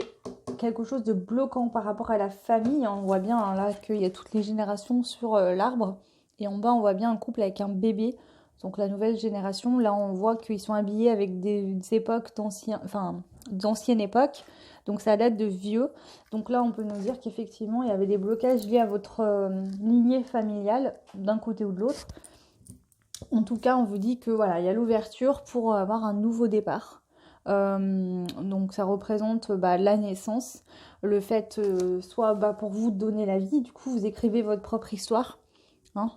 [SPEAKER 2] quelque chose de bloquant par rapport à la famille. On voit bien, hein, là qu'il y a toutes les générations sur l'arbre. Et en bas, on voit bien un couple avec un bébé. Donc la nouvelle génération, là, on voit qu'ils sont habillés avec des époques d'ancienne époque. Donc ça date de vieux. Donc là, on peut nous dire qu'effectivement, il y avait des blocages liés à votre lignée familiale, d'un côté ou de l'autre. En tout cas, on vous dit que voilà, il y a l'ouverture pour avoir un nouveau départ. Donc ça représente la naissance, le fait soit pour vous de donner la vie, du coup vous écrivez votre propre histoire, hein.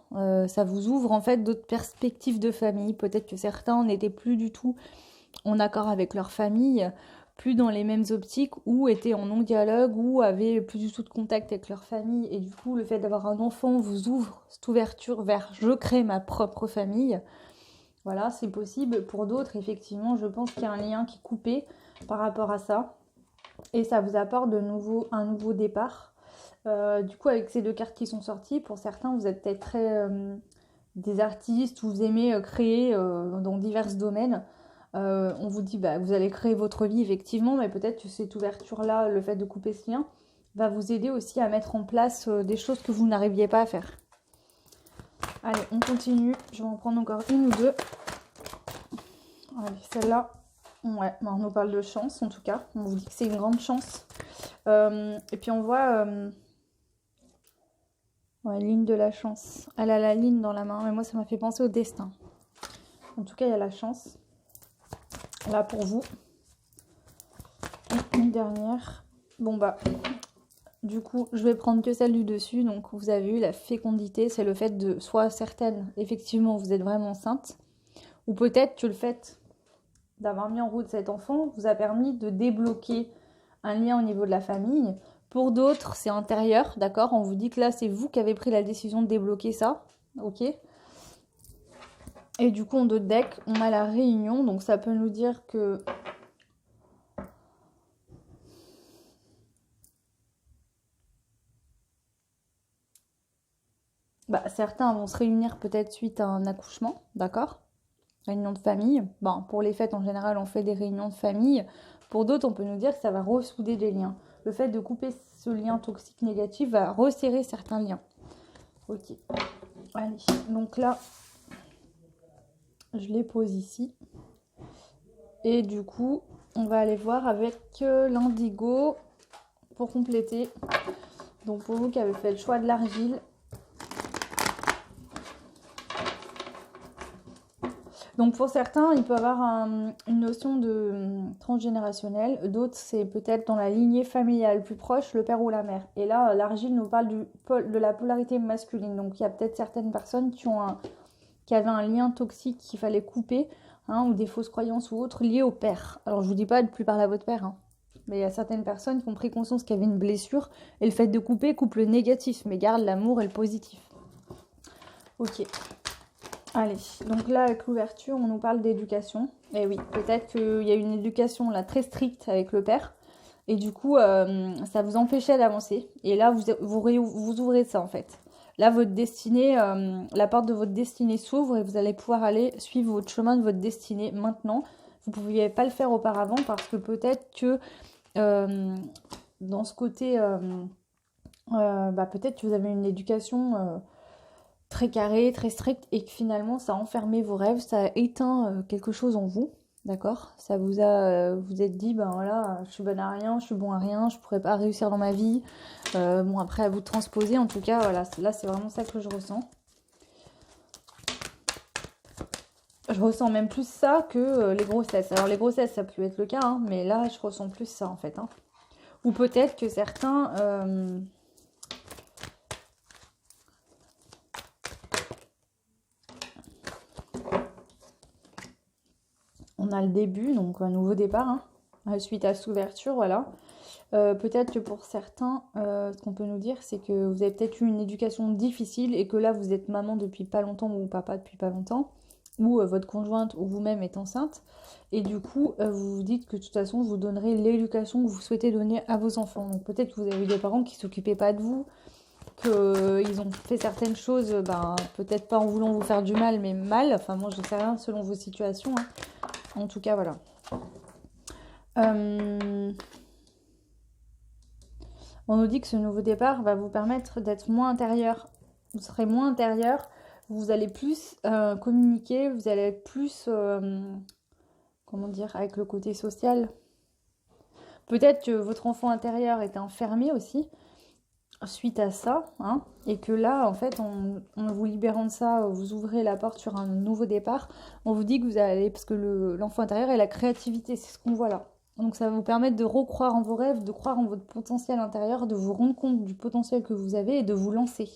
[SPEAKER 2] Ça vous ouvre en fait d'autres perspectives de famille. Peut-être que certains n'étaient plus du tout en accord avec leur famille, plus dans les mêmes optiques, ou étaient en non-dialogue, ou avaient plus du tout de contact avec leur famille, et du coup le fait d'avoir un enfant vous ouvre cette ouverture vers je crée ma propre famille. Voilà, c'est possible. Pour d'autres, effectivement, je pense qu'il y a un lien qui est coupé par rapport à ça. Et ça vous apporte un nouveau départ. Du coup, avec ces deux cartes qui sont sorties, pour certains, vous êtes peut-être très des artistes ou vous aimez créer dans divers domaines. On vous dit, vous allez créer votre vie, effectivement, mais peut-être que cette ouverture-là, le fait de couper ce lien, va vous aider aussi à mettre en place des choses que vous n'arriviez pas à faire. Allez, on continue. Je vais en prendre encore une ou deux. Allez, celle-là, ouais, on nous parle de chance en tout cas. On vous dit que c'est une grande chance. Et puis on voit ligne de la chance. Elle a la ligne dans la main, mais moi ça m'a fait penser au destin. En tout cas, il y a la chance. Là pour vous. Et une dernière. Bon du coup, je vais prendre que celle du dessus. Donc, vous avez eu la fécondité. C'est le fait de, soit certaines, effectivement, vous êtes vraiment enceinte. Ou peut-être que le fait d'avoir mis en route cet enfant vous a permis de débloquer un lien au niveau de la famille. Pour d'autres, c'est intérieur, d'accord? On vous dit que là, c'est vous qui avez pris la décision de débloquer ça. Ok? Et du coup, en d'autres decks, on a la réunion. Donc, ça peut nous dire que... certains vont se réunir peut-être suite à un accouchement, d'accord? Réunion de famille. Pour les fêtes, en général, on fait des réunions de famille. Pour d'autres, on peut nous dire que ça va ressouder des liens. Le fait de couper ce lien toxique négatif va resserrer certains liens. Ok. Allez, donc là, je les pose ici. Et du coup, on va aller voir avec l'indigo pour compléter. Donc pour vous qui avez fait le choix de l'argile, Donc pour certains, il peut avoir une notion de transgénérationnel. D'autres, c'est peut-être dans la lignée familiale plus proche, le père ou la mère. Et là, l'argile nous parle de la polarité masculine. Donc il y a peut-être certaines personnes qui avaient un lien toxique qu'il fallait couper, hein, ou des fausses croyances ou autres liées au père. Alors je vous dis pas de plus parler à votre père, hein. Mais il y a certaines personnes qui ont pris conscience qu'il y avait une blessure. Et le fait de couper coupe le négatif, mais garde l'amour et le positif. Ok. Allez, donc là, avec l'ouverture, on nous parle d'éducation. Et oui, peut-être qu'il y a une éducation là très stricte avec le père. Et du coup, ça vous empêchait d'avancer. Et là, vous ouvrez ça, en fait. Là, votre destinée, la porte de votre destinée s'ouvre et vous allez pouvoir aller suivre votre chemin de votre destinée maintenant. Vous ne pouviez pas le faire auparavant parce que peut-être que dans ce côté, peut-être que vous avez une éducation très carré, très strict, et que finalement ça a enfermé vos rêves, ça a éteint quelque chose en vous, d'accord? Ça vous a, vous êtes dit, ben voilà, je suis bonne à rien, je suis bon à rien, je pourrais pas réussir dans ma vie. Bon, après à vous de transposer, en tout cas, voilà, là c'est vraiment ça que je ressens. Je ressens même plus ça que les grossesses. Alors les grossesses, ça peut être le cas, hein, mais là je ressens plus ça en fait, hein. Ou peut-être que certains... on a le début, donc un nouveau départ, hein, suite à cette ouverture, voilà. Peut-être que pour certains, ce qu'on peut nous dire, c'est que vous avez peut-être eu une éducation difficile et que là, vous êtes maman depuis pas longtemps ou papa depuis pas longtemps, ou votre conjointe ou vous-même est enceinte. Et du coup, vous vous dites que de toute façon, vous donnerez l'éducation que vous souhaitez donner à vos enfants. Donc peut-être que vous avez eu des parents qui ne s'occupaient pas de vous, qu'ils ont fait certaines choses, peut-être pas en voulant vous faire du mal, mais mal. Enfin, moi, je ne sais rien selon vos situations, hein. En tout cas, voilà. On nous dit que ce nouveau départ va vous permettre d'être moins intérieur. Vous serez moins intérieur, vous allez plus communiquer, vous allez être plus, comment dire, avec le côté social. Peut-être que votre enfant intérieur est enfermé aussi, suite à ça, hein, et que là, en fait, en vous libérant de ça, vous ouvrez la porte sur un nouveau départ. On vous dit que vous allez, parce que l'enfant intérieur est la créativité, c'est ce qu'on voit là. Donc ça va vous permettre de recroire en vos rêves, de croire en votre potentiel intérieur, de vous rendre compte du potentiel que vous avez et de vous lancer.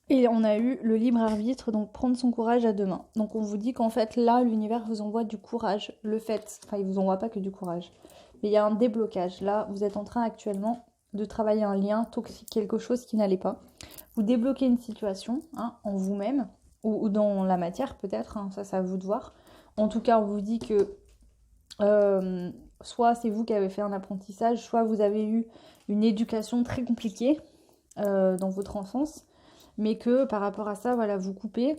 [SPEAKER 2] Et on a eu le libre arbitre, donc prendre son courage à deux mains. Donc on vous dit qu'en fait là, l'univers vous envoie du courage. Le fait, enfin il vous envoie pas que du courage, mais il y a un déblocage. Là, vous êtes en train actuellement de travailler un lien toxique, quelque chose qui n'allait pas. Vous débloquez une situation, hein, en vous-même ou dans la matière peut-être, hein, ça c'est à vous de voir. En tout cas, on vous dit que soit c'est vous qui avez fait un apprentissage, soit vous avez eu une éducation très compliquée dans votre enfance, mais que par rapport à ça, voilà, vous coupez,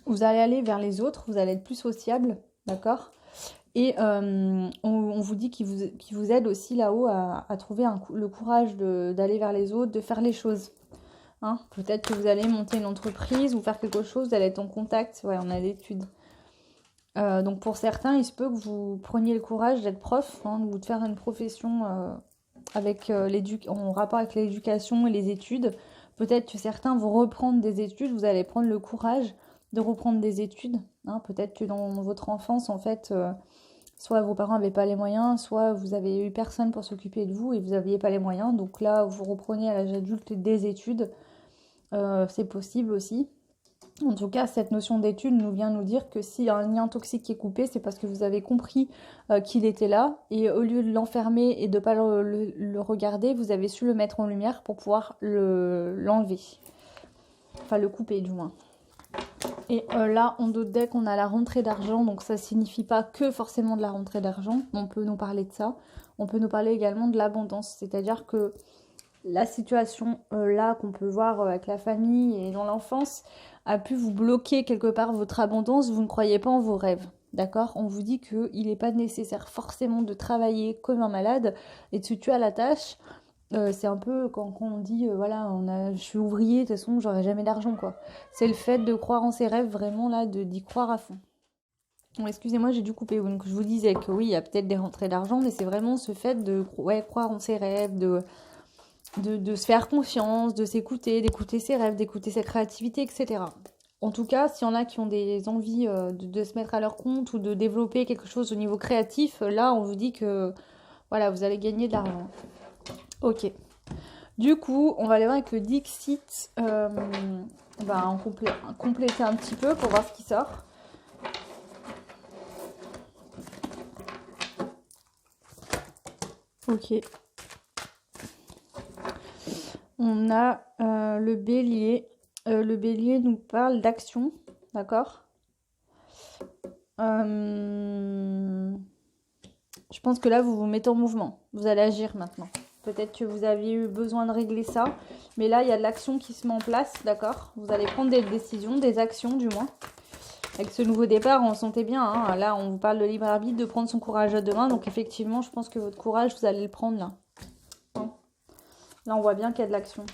[SPEAKER 2] vous allez aller vers les autres, vous allez être plus sociable, d'accord ? Et on vous dit qu'il vous aide aussi là-haut à trouver le courage d'aller vers les autres, de faire les choses. Hein, peut-être que vous allez monter une entreprise ou faire quelque chose, vous allez être en contact, ouais, on a l'étude. Donc pour certains, il se peut que vous preniez le courage d'être prof, hein, ou de faire une profession en rapport avec l'éducation et les études. Peut-être que certains vont reprendre des études, vous allez prendre le courage de reprendre des études. Hein, peut-être que dans votre enfance, en fait, soit vos parents n'avaient pas les moyens, soit vous avez eu personne pour s'occuper de vous et vous n'aviez pas les moyens. Donc là, vous reprenez à l'âge adulte des études. C'est possible aussi. En tout cas, cette notion d'étude nous vient nous dire que s'il y a un lien toxique qui est coupé, c'est parce que vous avez compris qu'il était là. Et au lieu de l'enfermer et de ne pas le regarder, vous avez su le mettre en lumière pour pouvoir l'enlever. Enfin, le couper du moins. Et là, en d'autres decks, on a la rentrée d'argent. Donc ça ne signifie pas que forcément de la rentrée d'argent. On peut nous parler de ça. On peut nous parler également de l'abondance. C'est-à-dire que la situation là qu'on peut voir avec la famille et dans l'enfance a pu vous bloquer quelque part votre abondance, vous ne croyez pas en vos rêves, d'accord ? On vous dit qu'il n'est pas nécessaire forcément de travailler comme un malade et de se tuer à la tâche. C'est un peu quand on dit, voilà, je suis ouvrier, de toute façon, j'aurai jamais d'argent, quoi. C'est le fait de croire en ses rêves, vraiment, là, d'y croire à fond. Bon, excusez-moi, j'ai dû couper. Donc, je vous disais que oui, il y a peut-être des rentrées d'argent, mais c'est vraiment ce fait de croire en ses rêves, de se faire confiance, de s'écouter, d'écouter ses rêves, d'écouter sa créativité, etc. En tout cas, s'il y en a qui ont des envies de se mettre à leur compte ou de développer quelque chose au niveau créatif, là, on vous dit que voilà, vous allez gagner de l'argent. Ok. Du coup, on va aller voir avec le Dixit. Compléter un petit peu pour voir ce qui sort. Ok. On a le bélier. Le bélier nous parle d'action, d'accord. Je pense que là, vous vous mettez en mouvement. Vous allez agir maintenant. Peut-être que vous aviez eu besoin de régler ça. Mais là, il y a de l'action qui se met en place, d'accord. Vous allez prendre des décisions, des actions du moins. Avec ce nouveau départ, on le sentait bien. Hein. Là, on vous parle de libre arbitre, de prendre son courage à deux mains. Donc effectivement, je pense que votre courage, vous allez le prendre là. Là, on voit bien qu'il y a de l'action.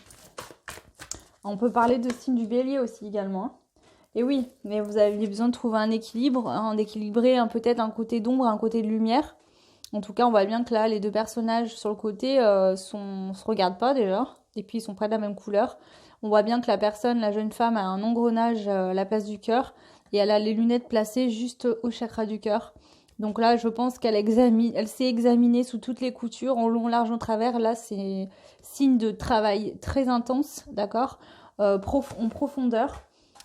[SPEAKER 2] On peut parler de signe du bélier aussi également. Et oui, mais vous avez besoin de trouver un équilibre, d'équilibrer peut-être un côté d'ombre, un côté de lumière. En tout cas, on voit bien que là, les deux personnages sur le côté se regardent pas déjà. Et puis, ils sont pas de la même couleur. On voit bien que la personne, la jeune femme, a un engrenage à la place du cœur. Et elle a les lunettes placées juste au chakra du cœur. Donc là, je pense elle s'est examinée sous toutes les coutures, en long, large, en travers. Là, c'est signe de travail très intense, d'accord, en profondeur.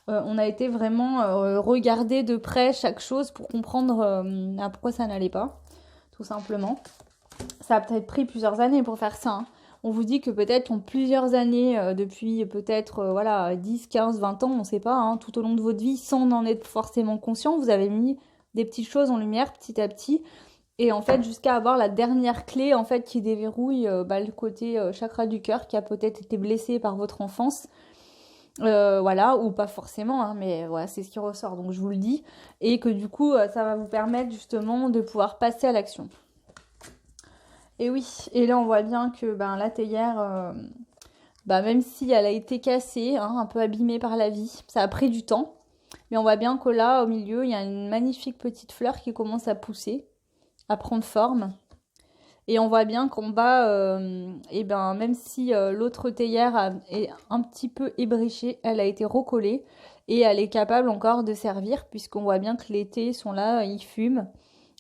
[SPEAKER 2] On a été vraiment regarder de près chaque chose pour comprendre pourquoi ça n'allait pas, tout simplement. Ça a peut-être pris plusieurs années pour faire ça. Hein. On vous dit que peut-être en plusieurs années, depuis peut-être 10, 15, 20 ans, on ne sait pas, hein, tout au long de votre vie, sans en être forcément conscient, vous avez mis des petites choses en lumière petit à petit. Et en fait, jusqu'à avoir la dernière clé en fait, qui déverrouille le côté chakra du cœur qui a peut-être été blessé par votre enfance. Ou pas forcément, hein, mais voilà, c'est ce qui ressort, donc je vous le dis. Et que du coup, ça va vous permettre justement de pouvoir passer à l'action. Et oui, et là on voit bien que la théière, même si elle a été cassée, hein, un peu abîmée par la vie, ça a pris du temps. Mais on voit bien que là, au milieu, il y a une magnifique petite fleur qui commence à pousser, à prendre forme. Et on voit bien qu'en bas, même si l'autre théière est un petit peu ébréchée, elle a été recollée et elle est capable encore de servir puisqu'on voit bien que les thés sont là, ils fument.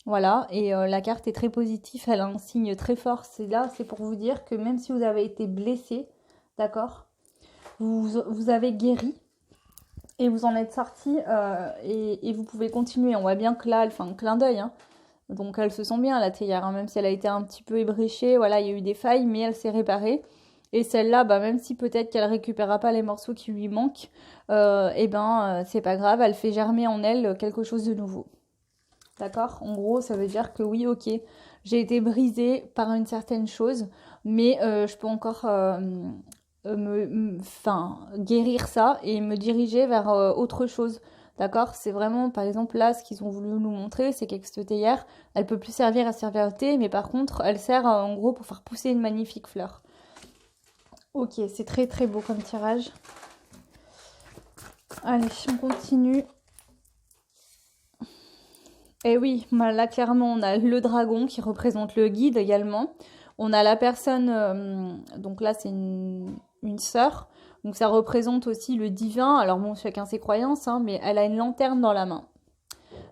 [SPEAKER 2] Voilà, et la carte est très positive, elle a un signe très fort. C'est pour vous dire que même si vous avez été blessé, d'accord, vous avez guéri et vous en êtes sorti et vous pouvez continuer. On voit bien que là, elle fait un clin d'œil, hein. Donc elle se sent bien la théière, hein, même si elle a été un petit peu ébréchée, voilà, il y a eu des failles, mais elle s'est réparée. Et celle-là, même si peut-être qu'elle récupérera pas les morceaux qui lui manquent, c'est pas grave, elle fait germer en elle quelque chose de nouveau. D'accord? En gros, ça veut dire que oui, ok, j'ai été brisée par une certaine chose, mais je peux encore guérir ça et me diriger vers autre chose. D'accord? C'est vraiment, par exemple, là, ce qu'ils ont voulu nous montrer, c'est qu'avec théière, elle peut plus servir à servir le thé, mais par contre, elle sert en gros pour faire pousser une magnifique fleur. Ok, c'est très très beau comme tirage. Allez, on continue. Et oui, là, clairement, on a le dragon qui représente le guide également. On a la personne, donc là, c'est une sœur. Donc ça représente aussi le divin. Alors bon, chacun ses croyances, hein, mais elle a une lanterne dans la main.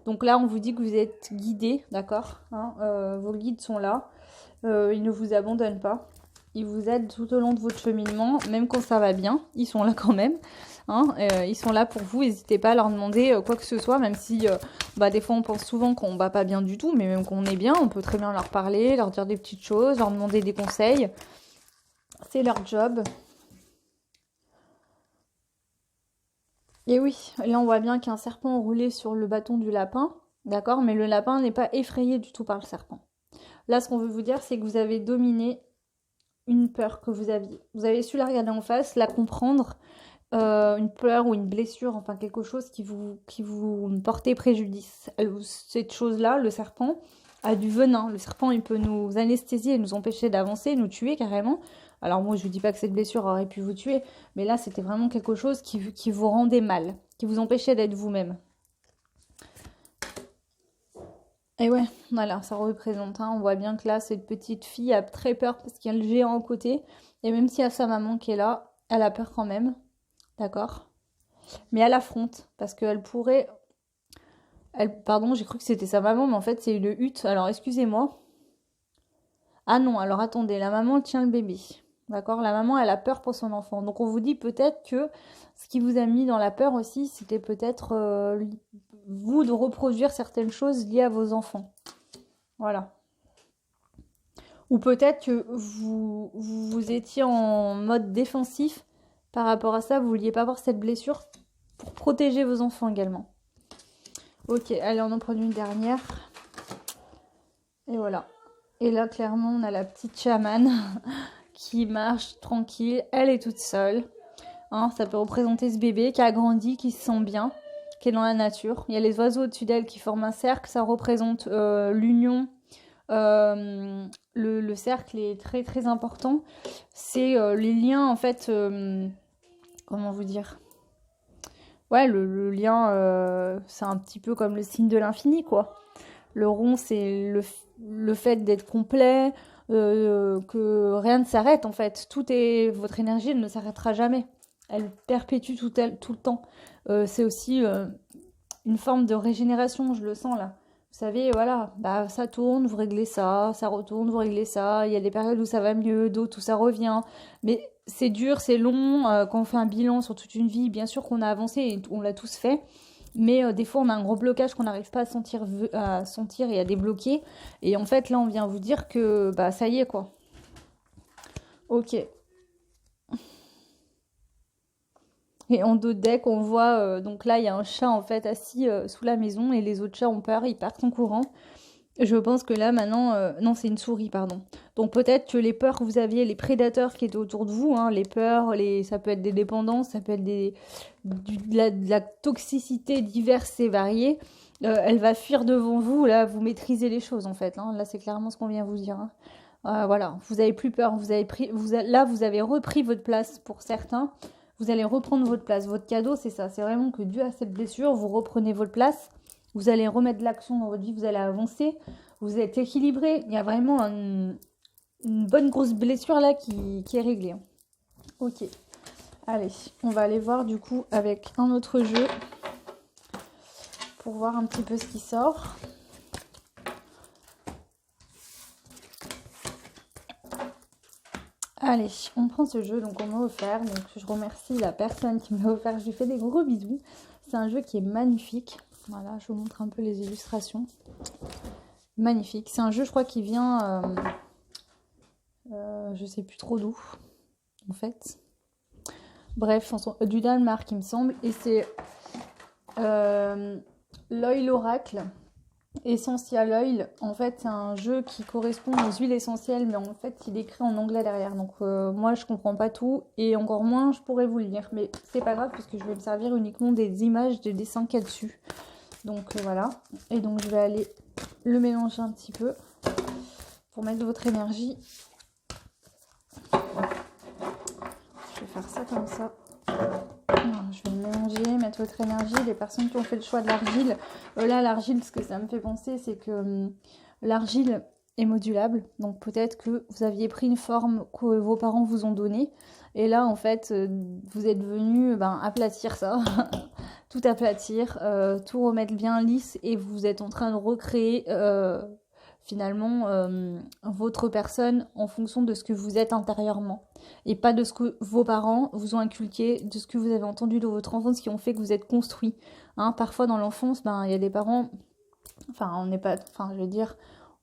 [SPEAKER 2] Donc là, on vous dit que vous êtes guidé, d'accord, hein, vos guides sont là. Ils ne vous abandonnent pas. Ils vous aident tout au long de votre cheminement, même quand ça va bien. Ils sont là quand même. Hein, ils sont là pour vous. N'hésitez pas à leur demander quoi que ce soit, même si des fois on pense souvent qu'on va pas bien du tout, mais même qu'on est bien, on peut très bien leur parler, leur dire des petites choses, leur demander des conseils. C'est leur job. Et oui, là on voit bien qu'il y a un serpent roulé sur le bâton du lapin, d'accord, mais le lapin n'est pas effrayé du tout par le serpent. Là, ce qu'on veut vous dire, c'est que vous avez dominé une peur que vous aviez. Vous avez su la regarder en face, la comprendre, une peur ou une blessure, enfin quelque chose qui vous portait préjudice. Cette chose-là, le serpent, a du venin. Le serpent, il peut nous anesthésier et nous empêcher d'avancer, nous tuer carrément. Alors moi, je ne dis pas que cette blessure aurait pu vous tuer, mais là, c'était vraiment quelque chose qui vous rendait mal, qui vous empêchait d'être vous-même. Et ouais, voilà, ça représente, hein, on voit bien que là, cette petite fille a très peur parce qu'il y a le géant à côté. Et même s'il y a sa maman qui est là, elle a peur quand même. D'accord? mais elle affronte, parce qu'elle pourrait... Pardon, j'ai cru que c'était sa maman, mais en fait, c'est une hutte. Alors, excusez-moi. Ah non, alors attendez, la maman tient le bébé. D'accord? La maman, elle a peur pour son enfant. Donc, on vous dit peut-être que ce qui vous a mis dans la peur aussi, c'était peut-être vous de reproduire certaines choses liées à vos enfants. Voilà. Ou peut-être que vous étiez en mode défensif par rapport à ça. Vous vouliez pas avoir cette blessure pour protéger vos enfants également. Ok, allez, on en prend une dernière. Et voilà. Et là, clairement, on a la petite chamane qui marche tranquille. Elle est toute seule. Hein, ça peut représenter ce bébé qui a grandi, qui se sent bien, qui est dans la nature. Il y a les oiseaux au-dessus d'elle qui forment un cercle. Ça représente l'union. Le cercle est très très important. C'est les liens, en fait... comment vous dire? Ouais, le lien, c'est un petit peu comme le signe de l'infini, quoi. Le rond, c'est le fait d'être complet, que rien ne s'arrête, en fait. Votre énergie, elle ne s'arrêtera jamais. Elle perpétue tout le temps. C'est aussi une forme de régénération, je le sens, là. Vous savez, voilà, bah, ça tourne, vous réglez ça retourne, vous réglez ça. Il y a des périodes où ça va mieux, d'autres où ça revient. Mais c'est dur, c'est long. Quand on fait un bilan sur toute une vie, bien sûr qu'on a avancé et on l'a tous fait. Mais des fois, on a un gros blocage qu'on n'arrive pas à sentir et à débloquer. Et en fait, là, on vient vous dire que bah ça y est, quoi. Ok. Et en dos de deck, on voit... donc là, il y a un chat, en fait, assis sous la maison. Et les autres chats ont peur, ils partent en courant. Je pense que là, maintenant... non, c'est une souris, pardon. Donc peut-être que les peurs que vous aviez, les prédateurs qui étaient autour de vous, hein, les peurs, ça peut être des dépendances, ça peut être de la toxicité diverse et variée. Elle va fuir devant vous, là, vous maîtrisez les choses, en fait. Hein. Là, c'est clairement ce qu'on vient vous dire. Hein. Voilà, vous avez plus peur. Là, vous avez repris votre place pour certains. Vous allez reprendre votre place. Votre cadeau, c'est ça. C'est vraiment que dû à cette blessure, vous reprenez votre place. Vous allez remettre de l'action dans votre vie, vous allez avancer, vous êtes équilibré. Il y a vraiment une bonne grosse blessure là qui est réglée. Ok, allez, on va aller voir du coup avec un autre jeu pour voir un petit peu ce qui sort. Allez, on prend ce jeu donc on m'a offert. Donc je remercie la personne qui m'a offert. Je lui fais des gros bisous. C'est un jeu qui est magnifique. Voilà, je vous montre un peu les illustrations. Magnifique. C'est un jeu, je crois, qui vient... je sais plus trop d'où, en fait. Bref, du Danemark, il me semble. Et c'est l'Oil Oracle. Essential Oil. En fait, c'est un jeu qui correspond aux huiles essentielles, mais en fait, il est écrit en anglais derrière. Donc, moi, je comprends pas tout. Et encore moins, je pourrais vous le lire. Mais c'est pas grave, parce que je vais me servir uniquement des images, des dessins qu'il y a dessus. Donc voilà, et donc je vais aller le mélanger un petit peu pour mettre votre énergie. Je vais faire ça comme ça. Je vais le mélanger, mettre votre énergie. Les personnes qui ont fait le choix de l'argile, là l'argile, ce que ça me fait penser, c'est que l'argile est modulable. Donc peut-être que vous aviez pris une forme que vos parents vous ont donnée. Et là, en fait, vous êtes venu aplatir ça. Tout aplatir, tout remettre bien lisse et vous êtes en train de recréer finalement votre personne en fonction de ce que vous êtes intérieurement et pas de ce que vos parents vous ont inculqué, de ce que vous avez entendu de votre enfance qui ont fait que vous êtes construit. Hein, parfois dans l'enfance, il y a des parents, je veux dire,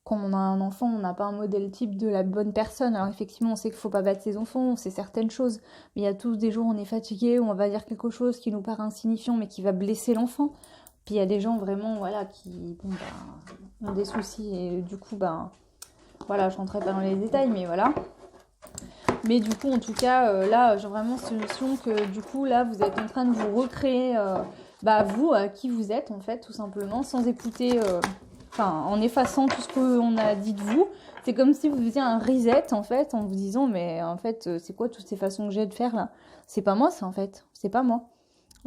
[SPEAKER 2] quand on a un enfant, on n'a pas un modèle type de la bonne personne. Alors effectivement, on sait qu'il ne faut pas battre ses enfants, on sait certaines choses. Mais il y a tous des jours où on est fatigué, où on va dire quelque chose qui nous paraît insignifiant, mais qui va blesser l'enfant. Puis il y a des gens vraiment, voilà, qui ont des soucis. Et du coup, voilà, je ne rentrerai pas dans les détails, mais voilà. Mais du coup, en tout cas, là, j'ai vraiment cette notion que du coup, là, vous êtes en train de vous recréer, vous, qui vous êtes, en fait, tout simplement, sans écouter... en effaçant tout ce qu'on a dit de vous. C'est comme si vous faisiez un reset, en fait, en vous disant, mais en fait, c'est quoi toutes ces façons que j'ai de faire, là? C'est pas moi, ça, en fait. C'est pas moi.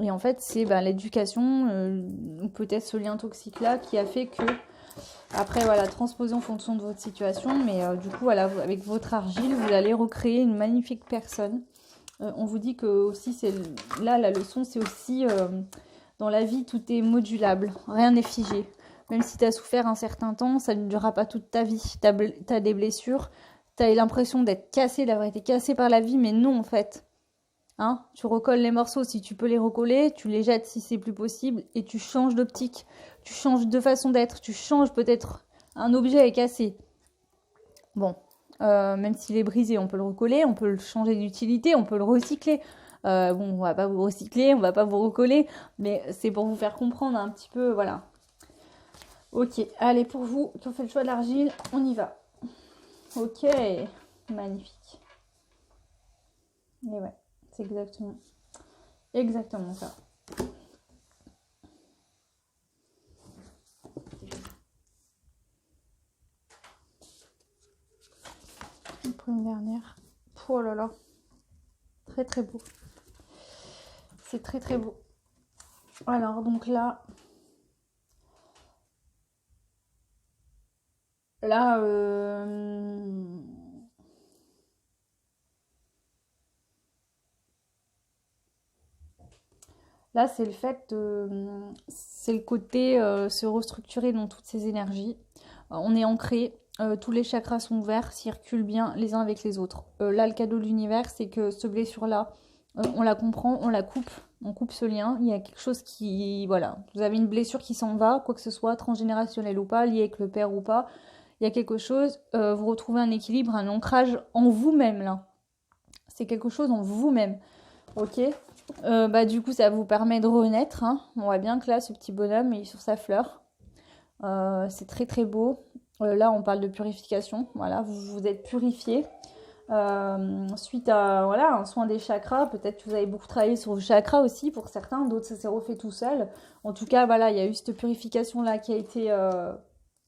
[SPEAKER 2] Et en fait, c'est l'éducation, ou peut-être ce lien toxique-là, qui a fait que, après, voilà, transposer en fonction de votre situation, mais du coup, voilà, avec votre argile, vous allez recréer une magnifique personne. On vous dit que aussi, là, la leçon, c'est aussi dans la vie, tout est modulable, rien n'est figé. Même si tu as souffert un certain temps, ça ne durera pas toute ta vie. Tu as des blessures, tu as l'impression d'être cassé, d'avoir été cassé par la vie, mais non en fait. Hein, tu recolles les morceaux si tu peux les recoller, tu les jettes si c'est plus possible, et tu changes d'optique, tu changes de façon d'être, tu changes peut-être un objet est cassé. Bon, même s'il est brisé, on peut le recoller, on peut le changer d'utilité, on peut le recycler. Bon, on va pas vous recycler, on va pas vous recoller, mais c'est pour vous faire comprendre un petit peu, voilà. Ok, allez, pour vous qui ont fait le choix de l'argile, on y va. Ok, magnifique. Et ouais, c'est exactement ça. Pour une dernière. Oh là là, très très beau. C'est très très beau. Alors donc là, là c'est le fait c'est le côté se restructurer dans toutes ces énergies. On est ancré, tous les chakras sont ouverts, circulent bien les uns avec les autres. Là, le cadeau de l'univers, c'est que cette blessure-là, on la comprend, on coupe ce lien. Il y a quelque chose qui, voilà, vous avez une blessure qui s'en va, quoi que ce soit, transgénérationnelle ou pas, liée avec le père ou pas. Il y a quelque chose, vous retrouvez un équilibre, un ancrage en vous-même là. C'est quelque chose en vous-même, ok. Du coup, ça vous permet de renaître. Hein. On voit bien que là, ce petit bonhomme, il est sur sa fleur. C'est très très beau. Là, on parle de purification. Voilà, vous vous êtes purifié. Suite à voilà, un soin des chakras, peut-être que vous avez beaucoup travaillé sur vos chakras aussi pour certains, d'autres ça s'est refait tout seul. En tout cas, voilà, il y a eu cette purification là qui a été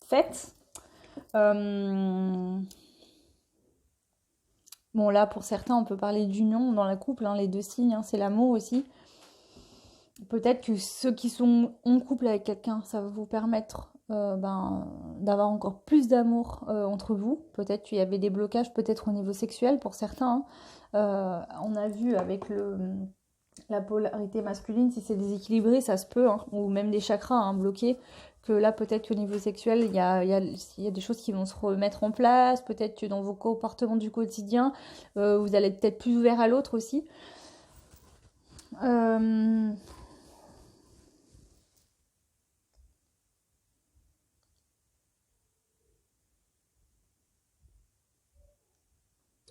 [SPEAKER 2] faite. Bon, là, pour certains, on peut parler d'union dans la couple, hein, les deux signes, hein, c'est l'amour aussi. Peut-être que ceux qui sont en couple avec quelqu'un, ça va vous permettre d'avoir encore plus d'amour entre vous. Peut-être qu'il y avait des blocages, peut-être au niveau sexuel pour certains. Hein. On a vu avec la polarité masculine, si c'est déséquilibré, ça se peut, hein, ou même des chakras hein, bloqués, que là peut-être qu'au niveau sexuel, il y a des choses qui vont se remettre en place, peut-être que dans vos comportements du quotidien, vous allez être peut-être plus ouvert à l'autre aussi.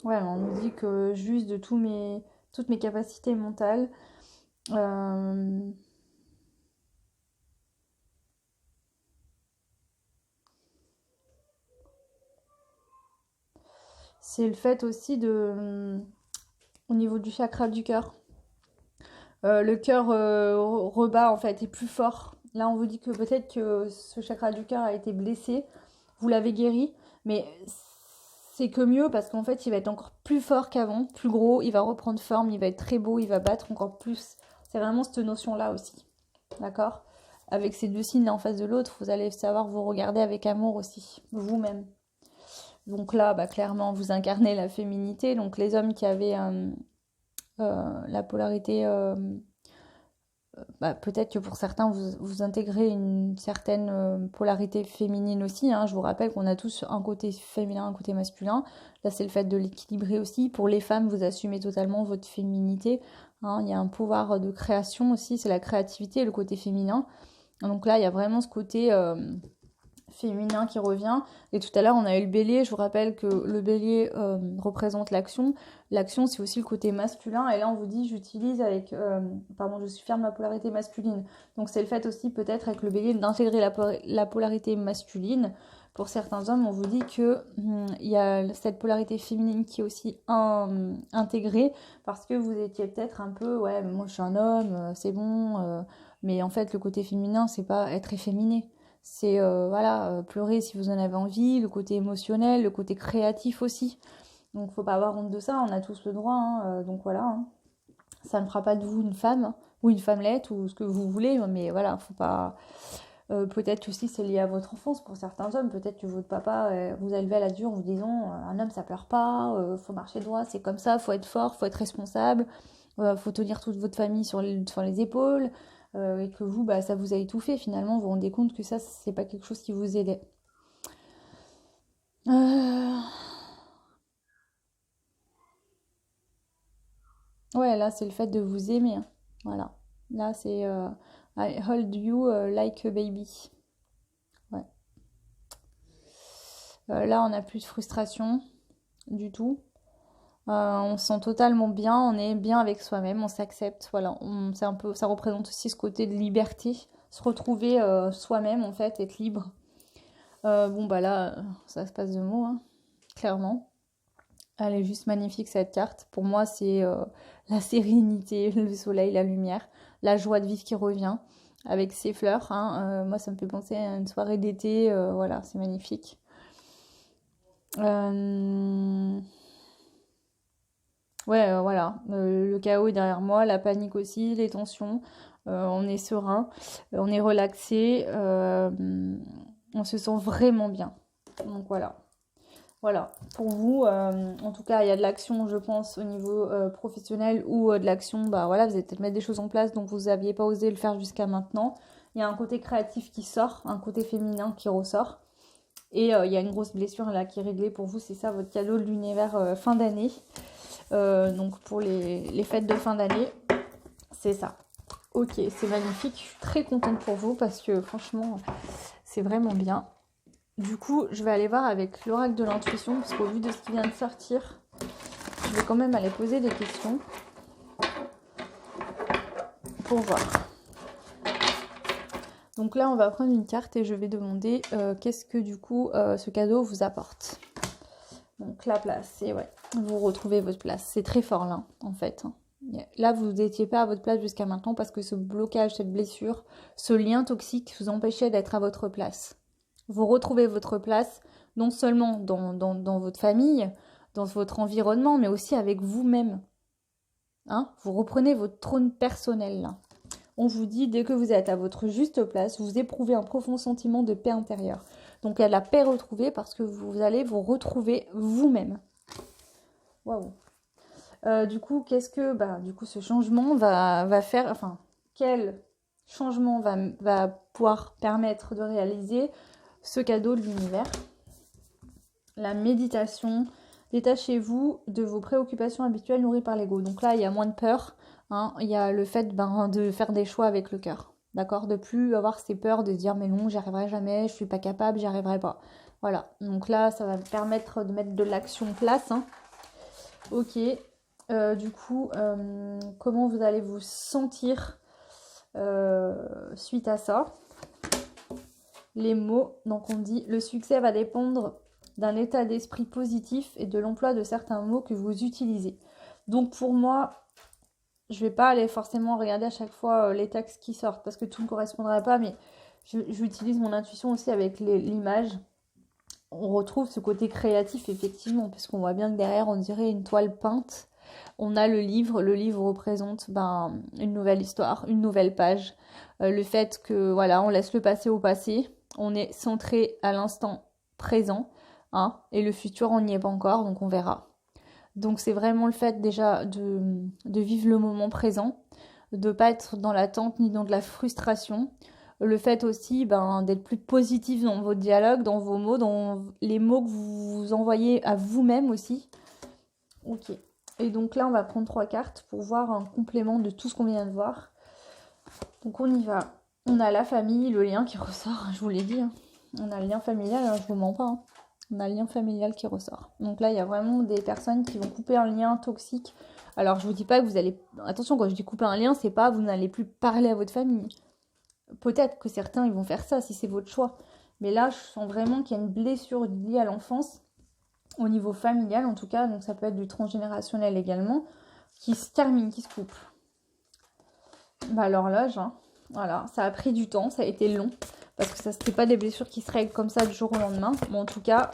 [SPEAKER 2] Ouais, on nous dit que juste de toutes mes capacités mentales, c'est le fait aussi au niveau du chakra du cœur. Le cœur rebat en fait, est plus fort. Là, on vous dit que peut-être que ce chakra du cœur a été blessé, vous l'avez guéri, mais c'est que mieux parce qu'en fait, il va être encore plus fort qu'avant, plus gros, il va reprendre forme, il va être très beau, il va battre encore plus. C'est vraiment cette notion-là aussi, d'accord? Avec ces deux signes là en face de l'autre, vous allez savoir vous regarder avec amour aussi, vous-même. Donc là, clairement, vous incarnez la féminité. Donc les hommes qui avaient la polarité, peut-être que pour certains, vous intégrez une certaine polarité féminine aussi. Hein. Je vous rappelle qu'on a tous un côté féminin, un côté masculin. Là, c'est le fait de l'équilibrer aussi. Pour les femmes, vous assumez totalement votre féminité. Hein. Il y a un pouvoir de création aussi, c'est la créativité, le côté féminin. Donc là, il y a vraiment ce côté féminin qui revient. Et tout à l'heure, on a eu le bélier. Je vous rappelle que le bélier représente l'action. L'action, c'est aussi le côté masculin. Et là, on vous dit, j'utilise avec... je suis ferme la polarité masculine. Donc, c'est le fait aussi, peut-être, avec le bélier, d'intégrer la polarité masculine. Pour certains hommes, on vous dit que y a cette polarité féminine qui est aussi intégrée parce que vous étiez peut-être un peu, ouais, moi je suis un homme, c'est bon. Mais en fait, le côté féminin, c'est pas être efféminé. C'est pleurer si vous en avez envie, le côté émotionnel, le côté créatif aussi. Donc faut pas avoir honte de ça, on a tous le droit. Hein, donc voilà, hein. Ça ne fera pas de vous une femme ou une femmelette ou ce que vous voulez, mais voilà, faut pas Peut-être aussi c'est lié à votre enfance pour certains hommes. Peut-être que votre papa vous a élevé à la dure en vous disant un homme ça pleure pas, faut marcher droit, c'est comme ça, faut être fort, faut être responsable, faut tenir toute votre famille sur les épaules, et que vous, bah, ça vous a étouffé finalement. Vous vous rendez compte que ça, c'est pas quelque chose qui vous aidait. Ouais, là c'est le fait de vous aimer, hein. Voilà. Là c'est I hold you like a baby. Ouais. Là on n'a plus de frustration du tout. On se sent totalement bien, on est bien avec soi-même, on s'accepte. Voilà, c'est un peu, ça représente aussi ce côté de liberté, se retrouver soi-même en fait, être libre. Bon bah là, ça se passe de mots, hein, clairement. Elle est juste magnifique cette carte. Pour moi, c'est la sérénité, le soleil, la lumière, la joie de vivre qui revient avec ces fleurs, hein. Moi, ça me fait penser à une soirée d'été. Voilà, c'est magnifique. Ouais, voilà. Le chaos est derrière moi, la panique aussi, les tensions. On est serein, on est relaxé, on se sent vraiment bien. Donc voilà. Voilà, pour vous, en tout cas, il y a de l'action, je pense, au niveau professionnel ou de l'action, bah voilà, vous allez peut-être mettre des choses en place dont vous n'aviez pas osé le faire jusqu'à maintenant. Il y a un côté créatif qui sort, un côté féminin qui ressort. Et il y a une grosse blessure là qui est réglée pour vous, c'est ça votre cadeau de l'univers fin d'année. Donc pour les fêtes de fin d'année, c'est ça. Ok, c'est magnifique, je suis très contente pour vous parce que franchement, c'est vraiment bien. Du coup, je vais aller voir avec l'oracle de l'intuition, parce qu'au vu de ce qui vient de sortir, je vais quand même aller poser des questions pour voir. Donc là, on va prendre une carte et je vais demander qu'est-ce que du coup ce cadeau vous apporte. Donc la place, c'est ouais, vous retrouvez votre place. C'est très fort là, en fait. Là, vous n'étiez pas à votre place jusqu'à maintenant parce que ce blocage, cette blessure, ce lien toxique vous empêchait d'être à votre place. Vous retrouvez votre place, non seulement dans votre famille, dans votre environnement, mais aussi avec vous-même. Hein, vous reprenez votre trône personnel, là. On vous dit, dès que vous êtes à votre juste place, vous éprouvez un profond sentiment de paix intérieure. Donc il y a de la paix retrouvée parce que vous allez vous retrouver vous-même. Waouh. Du coup, qu'est-ce que du coup, ce changement va faire, enfin, quel changement va pouvoir permettre de réaliser ce cadeau de l'univers? La méditation. Détachez-vous de vos préoccupations habituelles nourries par l'ego. Donc là, il y a moins de peur. Hein. Il y a le fait de faire des choix avec le cœur. D'accord? De plus avoir ces peurs de dire mais non, j'y arriverai jamais, je suis pas capable, j'y arriverai pas. Voilà. Donc là, ça va me permettre de mettre de l'action en place. Hein. Ok. Du coup, comment vous allez vous sentir suite à ça? Les mots, donc on dit le succès va dépendre d'un état d'esprit positif et de l'emploi de certains mots que vous utilisez. Donc pour moi, je vais pas aller forcément regarder à chaque fois les textes qui sortent parce que tout ne correspondrait pas, mais j'utilise mon intuition aussi avec l'image. On retrouve ce côté créatif effectivement, puisqu'on voit bien que derrière on dirait une toile peinte. On a le livre représente une nouvelle histoire, une nouvelle page. Le fait que voilà, on laisse le passé au passé, on est centré à l'instant présent, hein, et le futur on n'y est pas encore, donc on verra. Donc c'est vraiment le fait déjà de vivre le moment présent, de ne pas être dans l'attente ni dans de la frustration. Le fait aussi d'être plus positif dans vos dialogues, dans vos mots, dans les mots que vous envoyez à vous-même aussi. Ok. Et donc là, on va prendre 3 cartes pour voir un complément de tout ce qu'on vient de voir. Donc on y va. On a la famille, le lien qui ressort, je vous l'ai dit. Hein. On a le lien familial, hein, je vous mens pas. Hein. On a le lien familial qui ressort. Donc là, il y a vraiment des personnes qui vont couper un lien toxique. Alors, je vous dis pas que vous allez... Attention, quand je dis couper un lien, c'est pas vous n'allez plus parler à votre famille. Peut-être que certains, ils vont faire ça si c'est votre choix. Mais là, je sens vraiment qu'il y a une blessure liée à l'enfance, au niveau familial en tout cas. Donc ça peut être du transgénérationnel également, qui se termine, qui se coupe. L'horloge, hein. Voilà, ça a pris du temps, ça a été long. Parce que ça, c'était pas des blessures qui se règlent comme ça du jour au lendemain. Bon, en tout cas,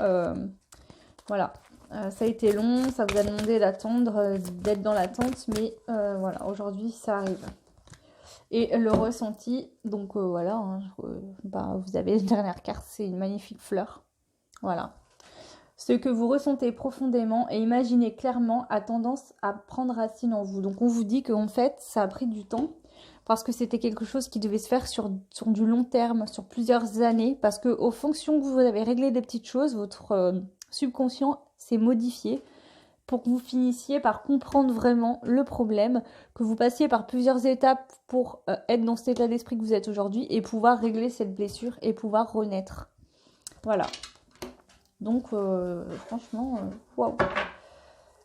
[SPEAKER 2] voilà. Ça a été long, ça vous a demandé d'attendre, d'être dans l'attente. Mais voilà, aujourd'hui, ça arrive. Et le ressenti, donc voilà, hein, vous avez la dernière carte, c'est une magnifique fleur. Voilà. Ce que vous ressentez profondément et imaginez clairement a tendance à prendre racine en vous. Donc on vous dit qu'en fait, ça a pris du temps parce que c'était quelque chose qui devait se faire sur du long terme, sur plusieurs années, parce que aux fonctions que vous avez réglé des petites choses, votre subconscient s'est modifié pour que vous finissiez par comprendre vraiment le problème, que vous passiez par plusieurs étapes pour être dans cet état d'esprit que vous êtes aujourd'hui et pouvoir régler cette blessure et pouvoir renaître. Voilà. Donc, franchement, waouh.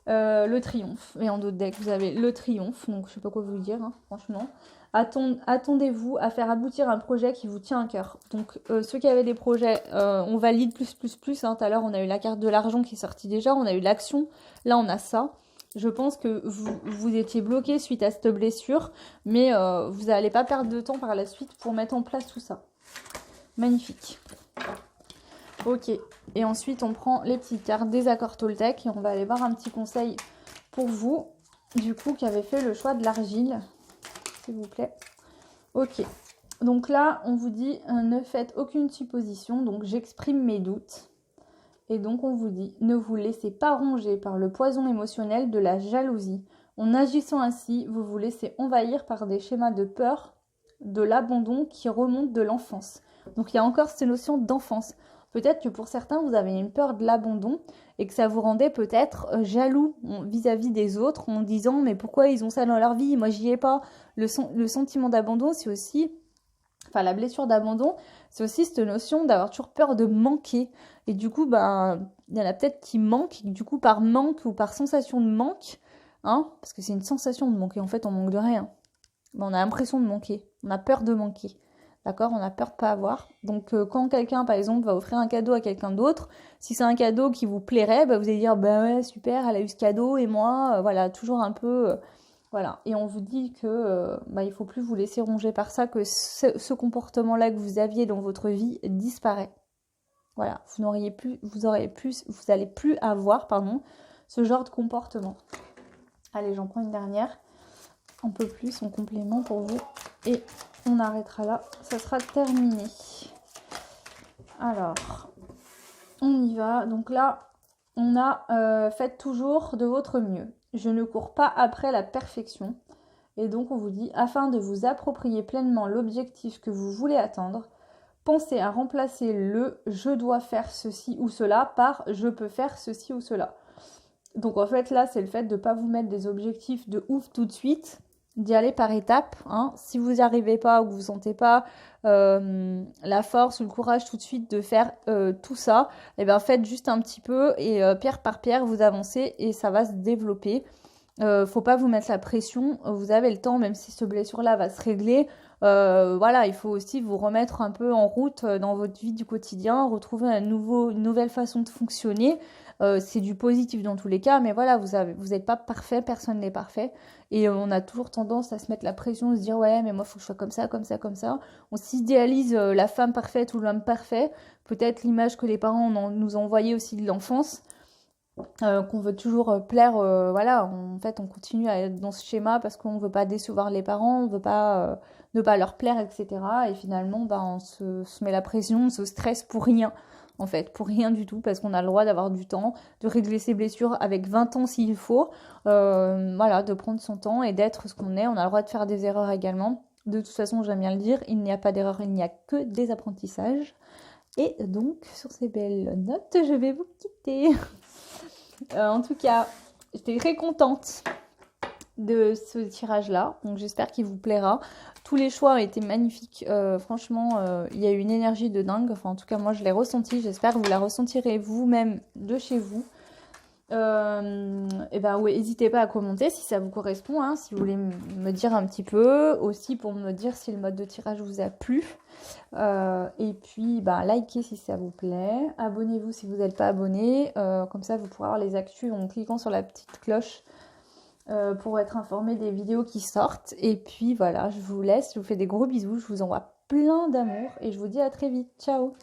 [SPEAKER 2] Le triomphe. Et en d'autres decks, vous avez le triomphe. Donc, je sais pas quoi vous dire, hein, franchement. Attendez-vous à faire aboutir un projet qui vous tient à cœur. Donc, ceux qui avaient des projets, on valide plus. Hein. Tout à l'heure, on a eu la carte de l'argent qui est sortie déjà. On a eu l'action. Là, on a ça. Je pense que vous étiez bloqué suite à cette blessure. Mais vous n'allez pas perdre de temps par la suite pour mettre en place tout ça. Magnifique. Ok. Et ensuite, on prend les petites cartes des accords Toltec. Et on va aller voir un petit conseil pour vous, du coup, qui avez fait le choix de l'argile. S'il vous plaît. Ok. Donc là, on vous dit, ne faites aucune supposition. Donc, j'exprime mes doutes. Et donc, on vous dit, ne vous laissez pas ronger par le poison émotionnel de la jalousie. En agissant ainsi, vous vous laissez envahir par des schémas de peur, de l'abandon qui remontent de l'enfance. Donc, il y a encore cette notion d'enfance. Peut-être que pour certains, vous avez une peur de l'abandon et que ça vous rendait peut-être jaloux vis-à-vis des autres en disant « mais pourquoi ils ont ça dans leur vie? Moi, j'y ai pas ». Le sentiment d'abandon, c'est aussi, enfin la blessure d'abandon, c'est aussi cette notion d'avoir toujours peur de manquer. Et du coup, ben, il y en a peut-être qui manquent, et du coup, par manque ou par sensation de manque, hein, parce que c'est une sensation de manquer, en fait, on manque de rien. Ben, on a l'impression de manquer, on a peur de manquer. D'accord, on a peur de pas avoir. Donc quand quelqu'un, par exemple, va offrir un cadeau à quelqu'un d'autre, si c'est un cadeau qui vous plairait, bah, vous allez dire, bah ouais, super, elle a eu ce cadeau et moi, voilà, toujours un peu, voilà. Et on vous dit que bah, il faut plus vous laisser ronger par ça, que ce comportement-là que vous aviez dans votre vie disparaît. Voilà, vous allez plus avoir, pardon, ce genre de comportement. Allez, j'en prends une dernière. Un peu plus en complément pour vous. Et on arrêtera là. Ça sera terminé. Alors, on y va. Donc là, on a fait toujours de votre mieux. Je ne cours pas après la perfection. Et donc, on vous dit, afin de vous approprier pleinement l'objectif que vous voulez atteindre, pensez à remplacer le « je dois faire ceci ou cela » par « je peux faire ceci ou cela ». Donc, en fait, là, c'est le fait de ne pas vous mettre des objectifs de ouf tout de suite, d'y aller par étapes. Hein. Si vous n'y arrivez pas ou que vous ne sentez pas la force ou le courage tout de suite de faire tout ça, et bien faites juste un petit peu et pierre par pierre, vous avancez et ça va se développer. Faut pas vous mettre la pression, vous avez le temps, même si ce blessure-là va se régler. Voilà, il faut aussi vous remettre un peu en route dans votre vie du quotidien, retrouver une nouvelle façon de fonctionner. C'est du positif dans tous les cas, mais voilà, vous n'êtes pas parfait, personne n'est parfait. Et on a toujours tendance à se mettre la pression, se dire ouais, mais moi, il faut que je sois comme ça, comme ça, comme ça. On s'idéalise la femme parfaite ou l'homme parfait. Peut-être l'image que les parents nous ont envoyée aussi de l'enfance. Qu'on veut toujours plaire, voilà, en fait on continue à être dans ce schéma parce qu'on ne veut pas décevoir les parents, on ne veut pas ne pas leur plaire, etc. Et finalement, on se met la pression, on se stresse pour rien, en fait, pour rien du tout, parce qu'on a le droit d'avoir du temps, de régler ses blessures avec 20 ans s'il faut, voilà, de prendre son temps et d'être ce qu'on est. On a le droit de faire des erreurs également. De toute façon, j'aime bien le dire, il n'y a pas d'erreur, il n'y a que des apprentissages. Et donc, sur ces belles notes, je vais vous quitter. En tout cas, j'étais très contente de ce tirage-là. Donc j'espère qu'il vous plaira. Tous les choix ont été magnifiques. Franchement, il y a eu une énergie de dingue. Enfin, en tout cas, moi, je l'ai ressenti. J'espère que vous la ressentirez vous-même de chez vous. Et ben ouais, n'hésitez pas à commenter si ça vous correspond, hein, si vous voulez me dire un petit peu, aussi pour me dire si le mode de tirage vous a plu. Et puis likez si ça vous plaît, abonnez-vous si vous n'êtes pas abonné, comme ça vous pourrez avoir les actus en cliquant sur la petite cloche pour être informé des vidéos qui sortent. Et puis voilà, je vous laisse, je vous fais des gros bisous, je vous envoie plein d'amour et je vous dis à très vite, ciao.